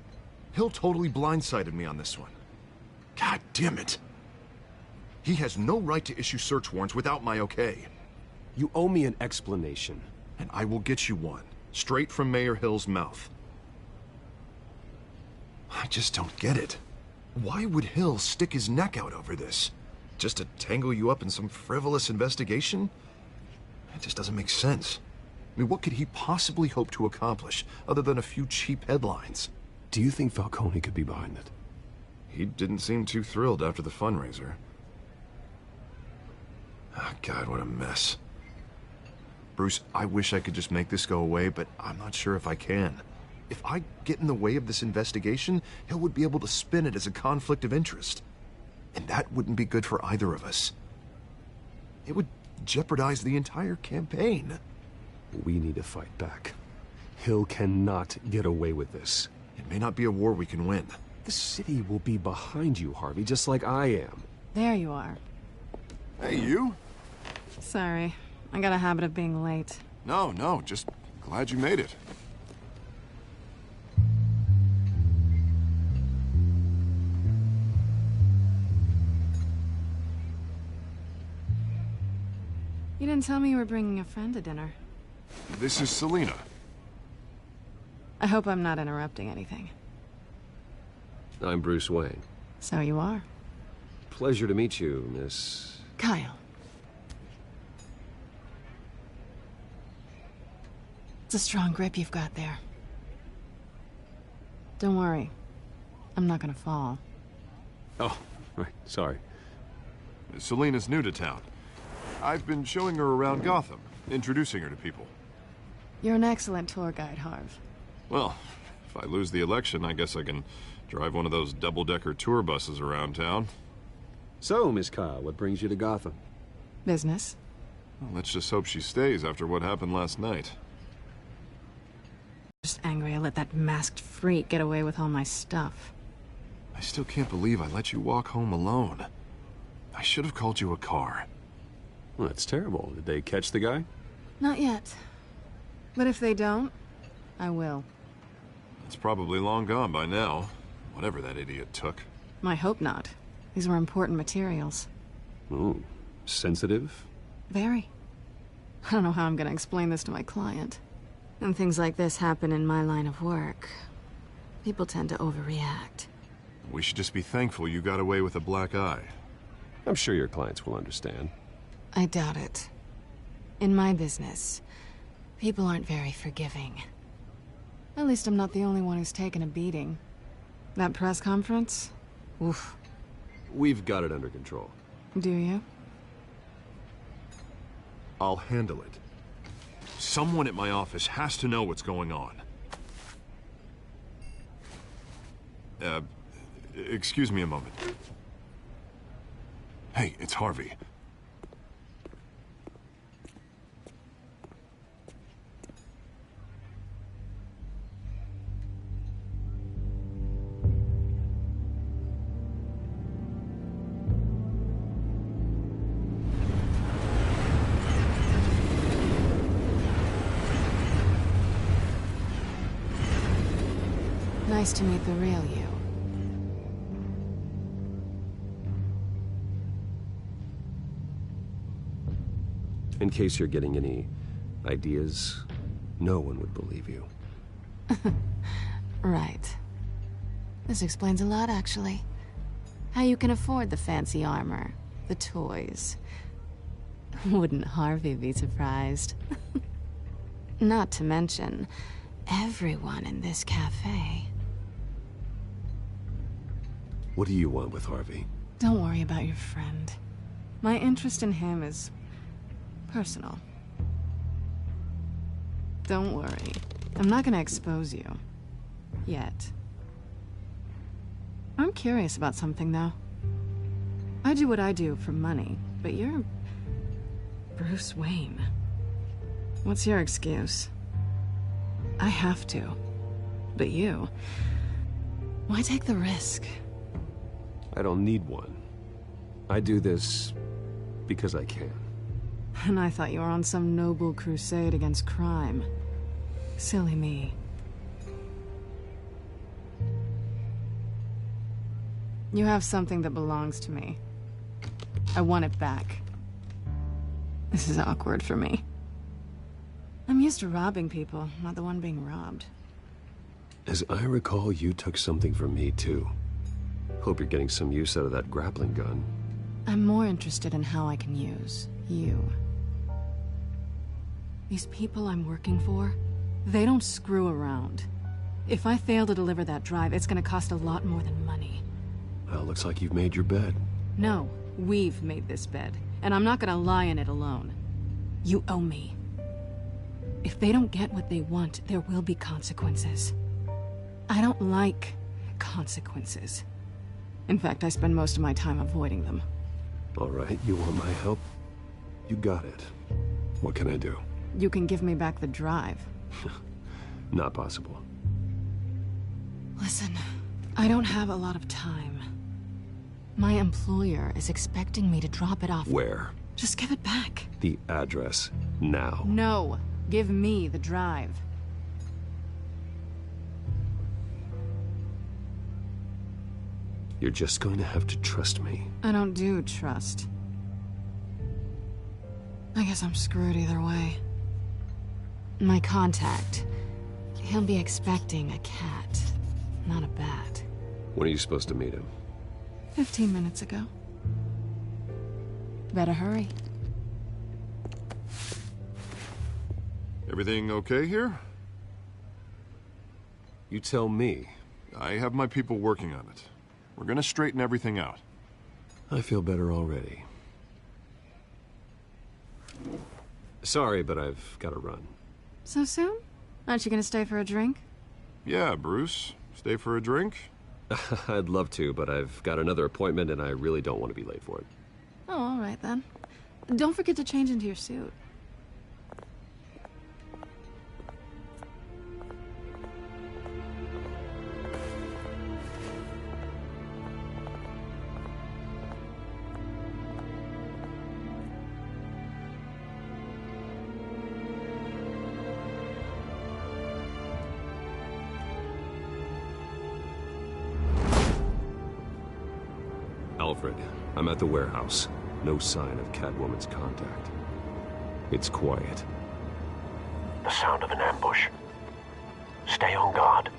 Hill totally blindsided me on this one. God damn it. He has no right to issue search warrants without my okay. You owe me an explanation. And I will get you one, straight from Mayor Hill's mouth. I just don't get it. Why would Hill stick his neck out over this? Just to tangle you up in some frivolous investigation? It just doesn't make sense. I mean, what could he possibly hope to accomplish other than a few cheap headlines? Do you think Falcone could be behind it? He didn't seem too thrilled after the fundraiser. Oh, God, what a mess. Bruce, I wish I could just make this go away, but I'm not sure if I can. If I get in the way of this investigation, Hill would be able to spin it as a conflict of interest. And that wouldn't be good for either of us. It would jeopardize the entire campaign. We need to fight back. Hill cannot get away with this. It may not be a war we can win. The city will be behind you, Harvey, just like I am. There you are. Hey, you? Sorry. I got a habit of being late. No, just glad you made it. You didn't tell me you were bringing a friend to dinner. This is Selina. I hope I'm not interrupting anything. I'm Bruce Wayne. So you are. Pleasure to meet you, Miss... Kyle. It's a strong grip you've got there. Don't worry. I'm not gonna fall. Oh, right, sorry. Selina's new to town. I've been showing her around Gotham, introducing her to people. You're an excellent tour guide, Harv. Well, if I lose the election, I guess I can drive one of those double-decker tour buses around town. So, Miss Kyle, what brings you to Gotham? Business. Well, let's just hope she stays after what happened last night. Just angry I let that masked freak get away with all my stuff. I still can't believe I let you walk home alone. I should have called you a car. Well, that's terrible. Did they catch the guy? Not yet. But if they don't, I will. It's probably long gone by now, whatever that idiot took. I hope not. These were important materials. Ooh, sensitive? Very. I don't know how I'm gonna explain this to my client. When things like this happen in my line of work, people tend to overreact. We should just be thankful you got away with a black eye. I'm sure your clients will understand. I doubt it. In my business, people aren't very forgiving. At least I'm not the only one who's taken a beating. That press conference? Oof. We've got it under control. Do you? I'll handle it. Someone at my office has to know what's going on. Excuse me a moment. Hey, it's Harvey. Nice to meet the real you. In case you're getting any ideas, no one would believe you. Right. This explains a lot, actually. How you can afford the fancy armor, the toys. Wouldn't Harvey be surprised? Not to mention, everyone in this cafe. What do you want with Harvey? Don't worry about your friend. My interest in him is personal. Don't worry. I'm not gonna expose you. Yet. I'm curious about something, though. I do what I do for money, but you're Bruce Wayne. What's your excuse? I have to. But you... why take the risk? I don't need one. I do this because I can. And I thought you were on some noble crusade against crime. Silly me. You have something that belongs to me. I want it back. This is awkward for me. I'm used to robbing people, not the one being robbed. As I recall, you took something from me, too. Hope you're getting some use out of that grappling gun. I'm more interested in how I can use you. These people I'm working for, they don't screw around. If I fail to deliver that drive, it's gonna cost a lot more than money. Well, looks like you've made your bed. No, we've made this bed, and I'm not gonna lie in it alone. You owe me. If they don't get what they want, there will be consequences. I don't like consequences. In fact, I spend most of my time avoiding them. All right, you want my help? You got it. What can I do? You can give me back the drive. Not possible. Listen, I don't have a lot of time. My employer is expecting me to drop it off. Where? Just give it back. The address, now. No, give me the drive. You're just going to have to trust me. I don't do trust. I guess I'm screwed either way. My contact, he'll be expecting a cat, not a bat. When are you supposed to meet him? 15 minutes ago. Better hurry. Everything okay here? You tell me. I have my people working on it. We're gonna straighten everything out. I feel better already. Sorry, but I've got to run. So soon? Aren't you gonna stay for a drink? Yeah, Bruce. Stay for a drink? I'd love to, but I've got another appointment and I really don't want to be late for it. Oh, all right then. Don't forget to change into your suit. Alfred. I'm at the warehouse. No sign of Catwoman's contact. It's quiet. The sound of an ambush. Stay on guard.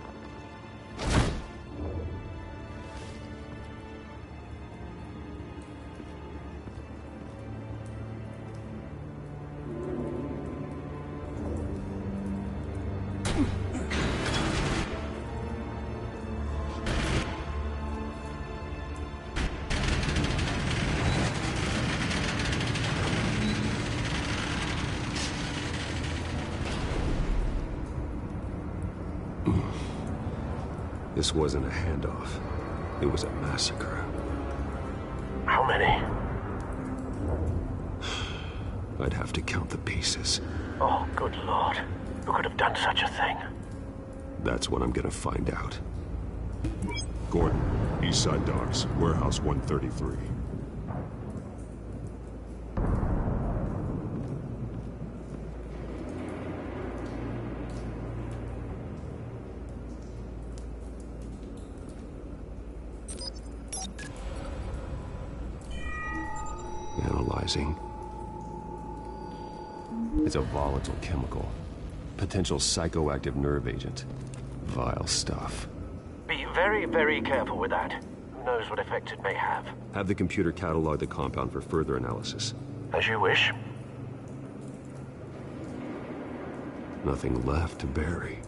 This wasn't a handoff. It was a massacre. How many? I'd have to count the pieces. Oh, good Lord. Who could have done such a thing? That's what I'm gonna find out. Gordon, Eastside Docks, Warehouse 133. Analyzing. It's a volatile chemical. Potential psychoactive nerve agent. Vile stuff. Be very, very careful with that. Who knows what effect it may have. Have the computer catalog the compound for further analysis. As you wish. Nothing left to bury.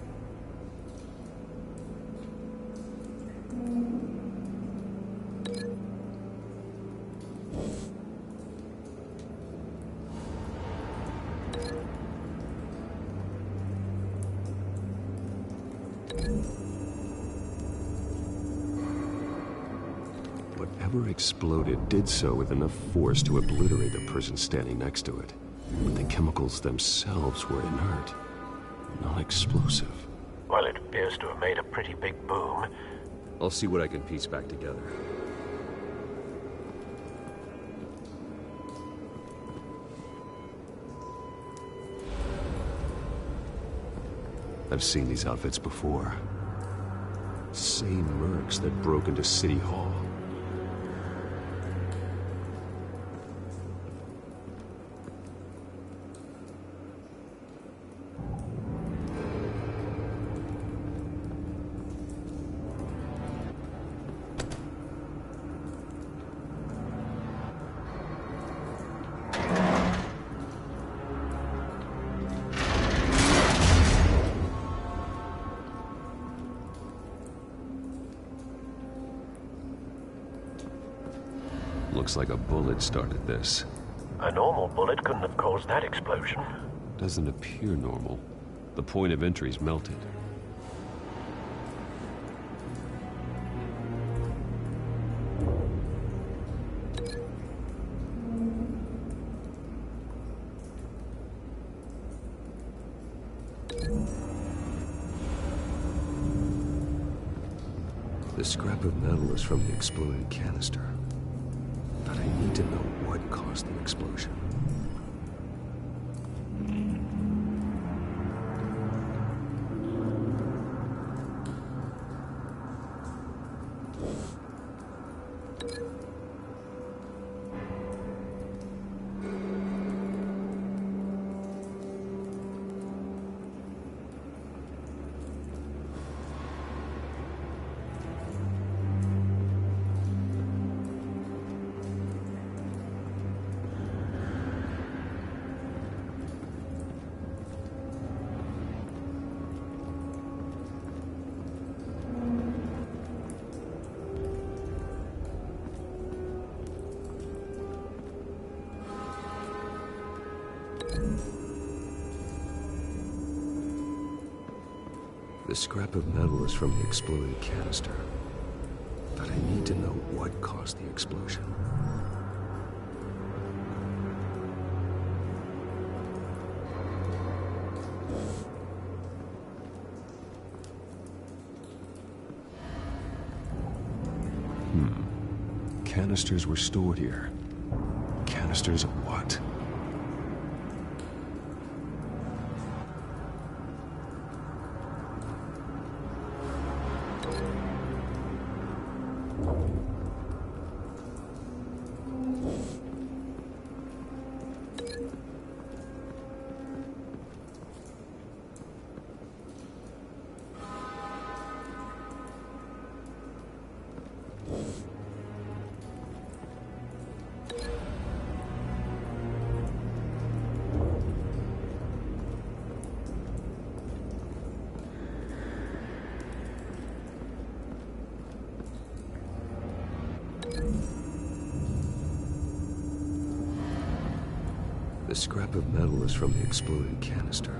Whatever exploded did so with enough force to obliterate the person standing next to it. But the chemicals themselves were inert, non-explosive. Well, it appears to have made a pretty big boom. I'll see what I can piece back together. I've seen these outfits before. Same mercs that broke into City Hall. Looks like a bullet started this. A normal bullet couldn't have caused that explosion. Doesn't appear normal. The point of entry's melted. The scrap of metal is from the exploded canister. But I need to know what caused the explosion. The scrap of metal is from the exploded canister. But I need to know what caused the explosion. Canisters were stored here. Canisters of what? The scrap of metal is from the exploded canister.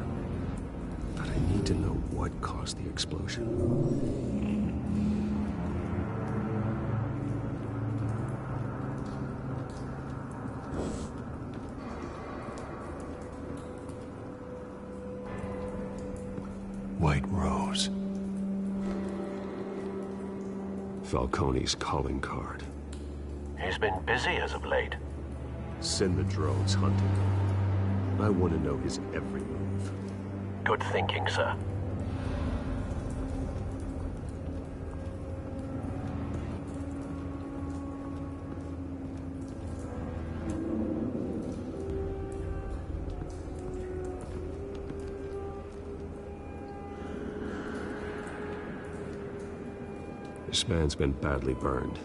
But I need to know what caused the explosion. White Rose. Falcone's calling card. He's been busy as of late. Send the drones hunting. I want to know his every move. Good thinking, sir. This man's been badly burned,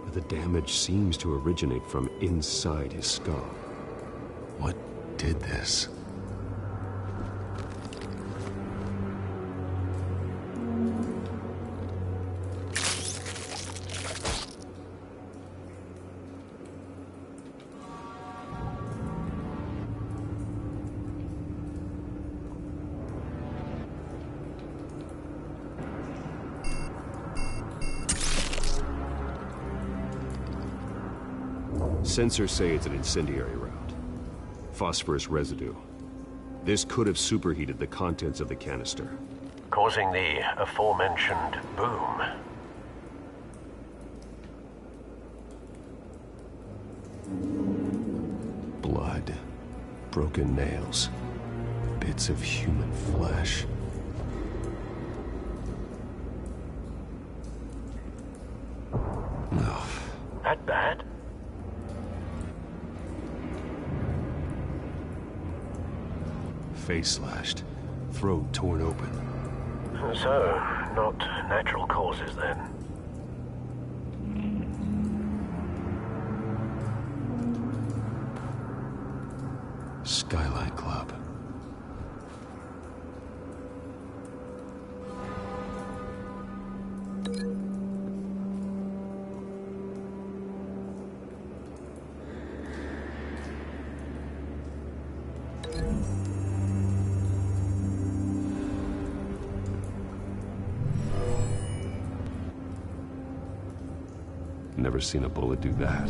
but the damage seems to originate from inside his skull. What did this? Sensors say it's an incendiary round. Phosphorus residue. This could have superheated the contents of the canister, Causing the aforementioned boom. Blood, broken nails, bits of human flesh. No. That bad? Face slashed, throat torn open. So, not natural causes then. Skylight Club. Never seen a bullet do that.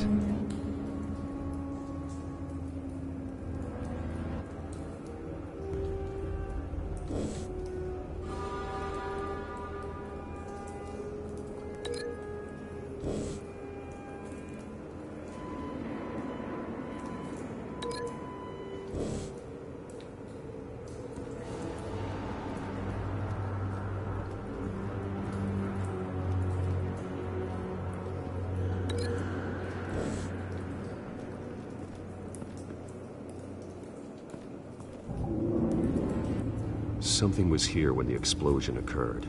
Something was here when the explosion occurred.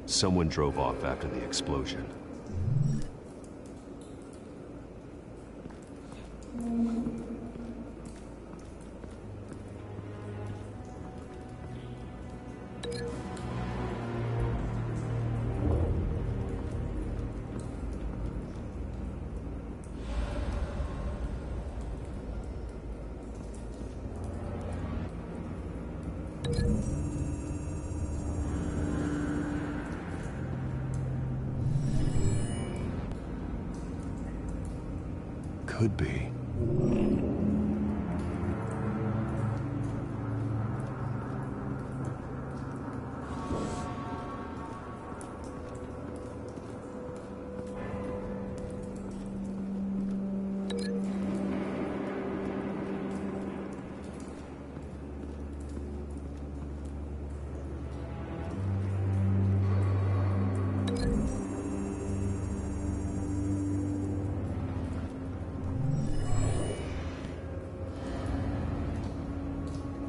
Someone drove off after the explosion. Could be.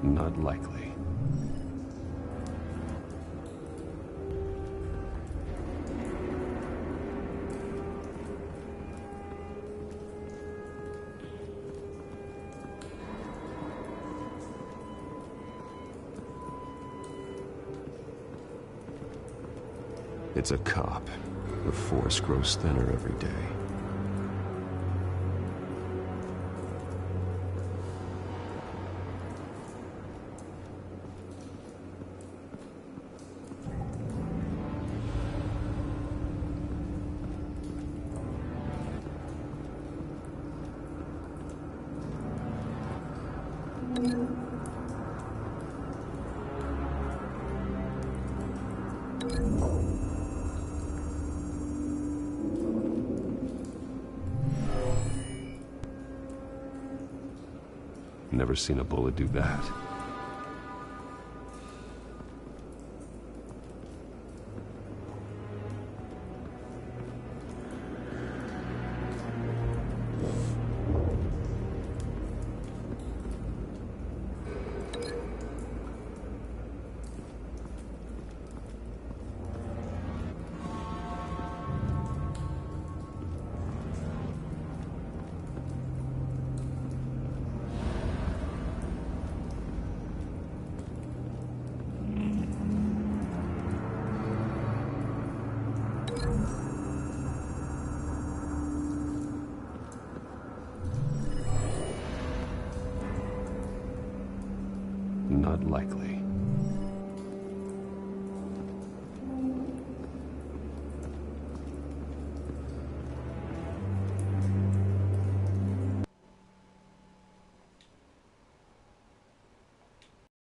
Not likely. It's a cop. The force grows thinner every day. Never seen a bullet do that. Not likely.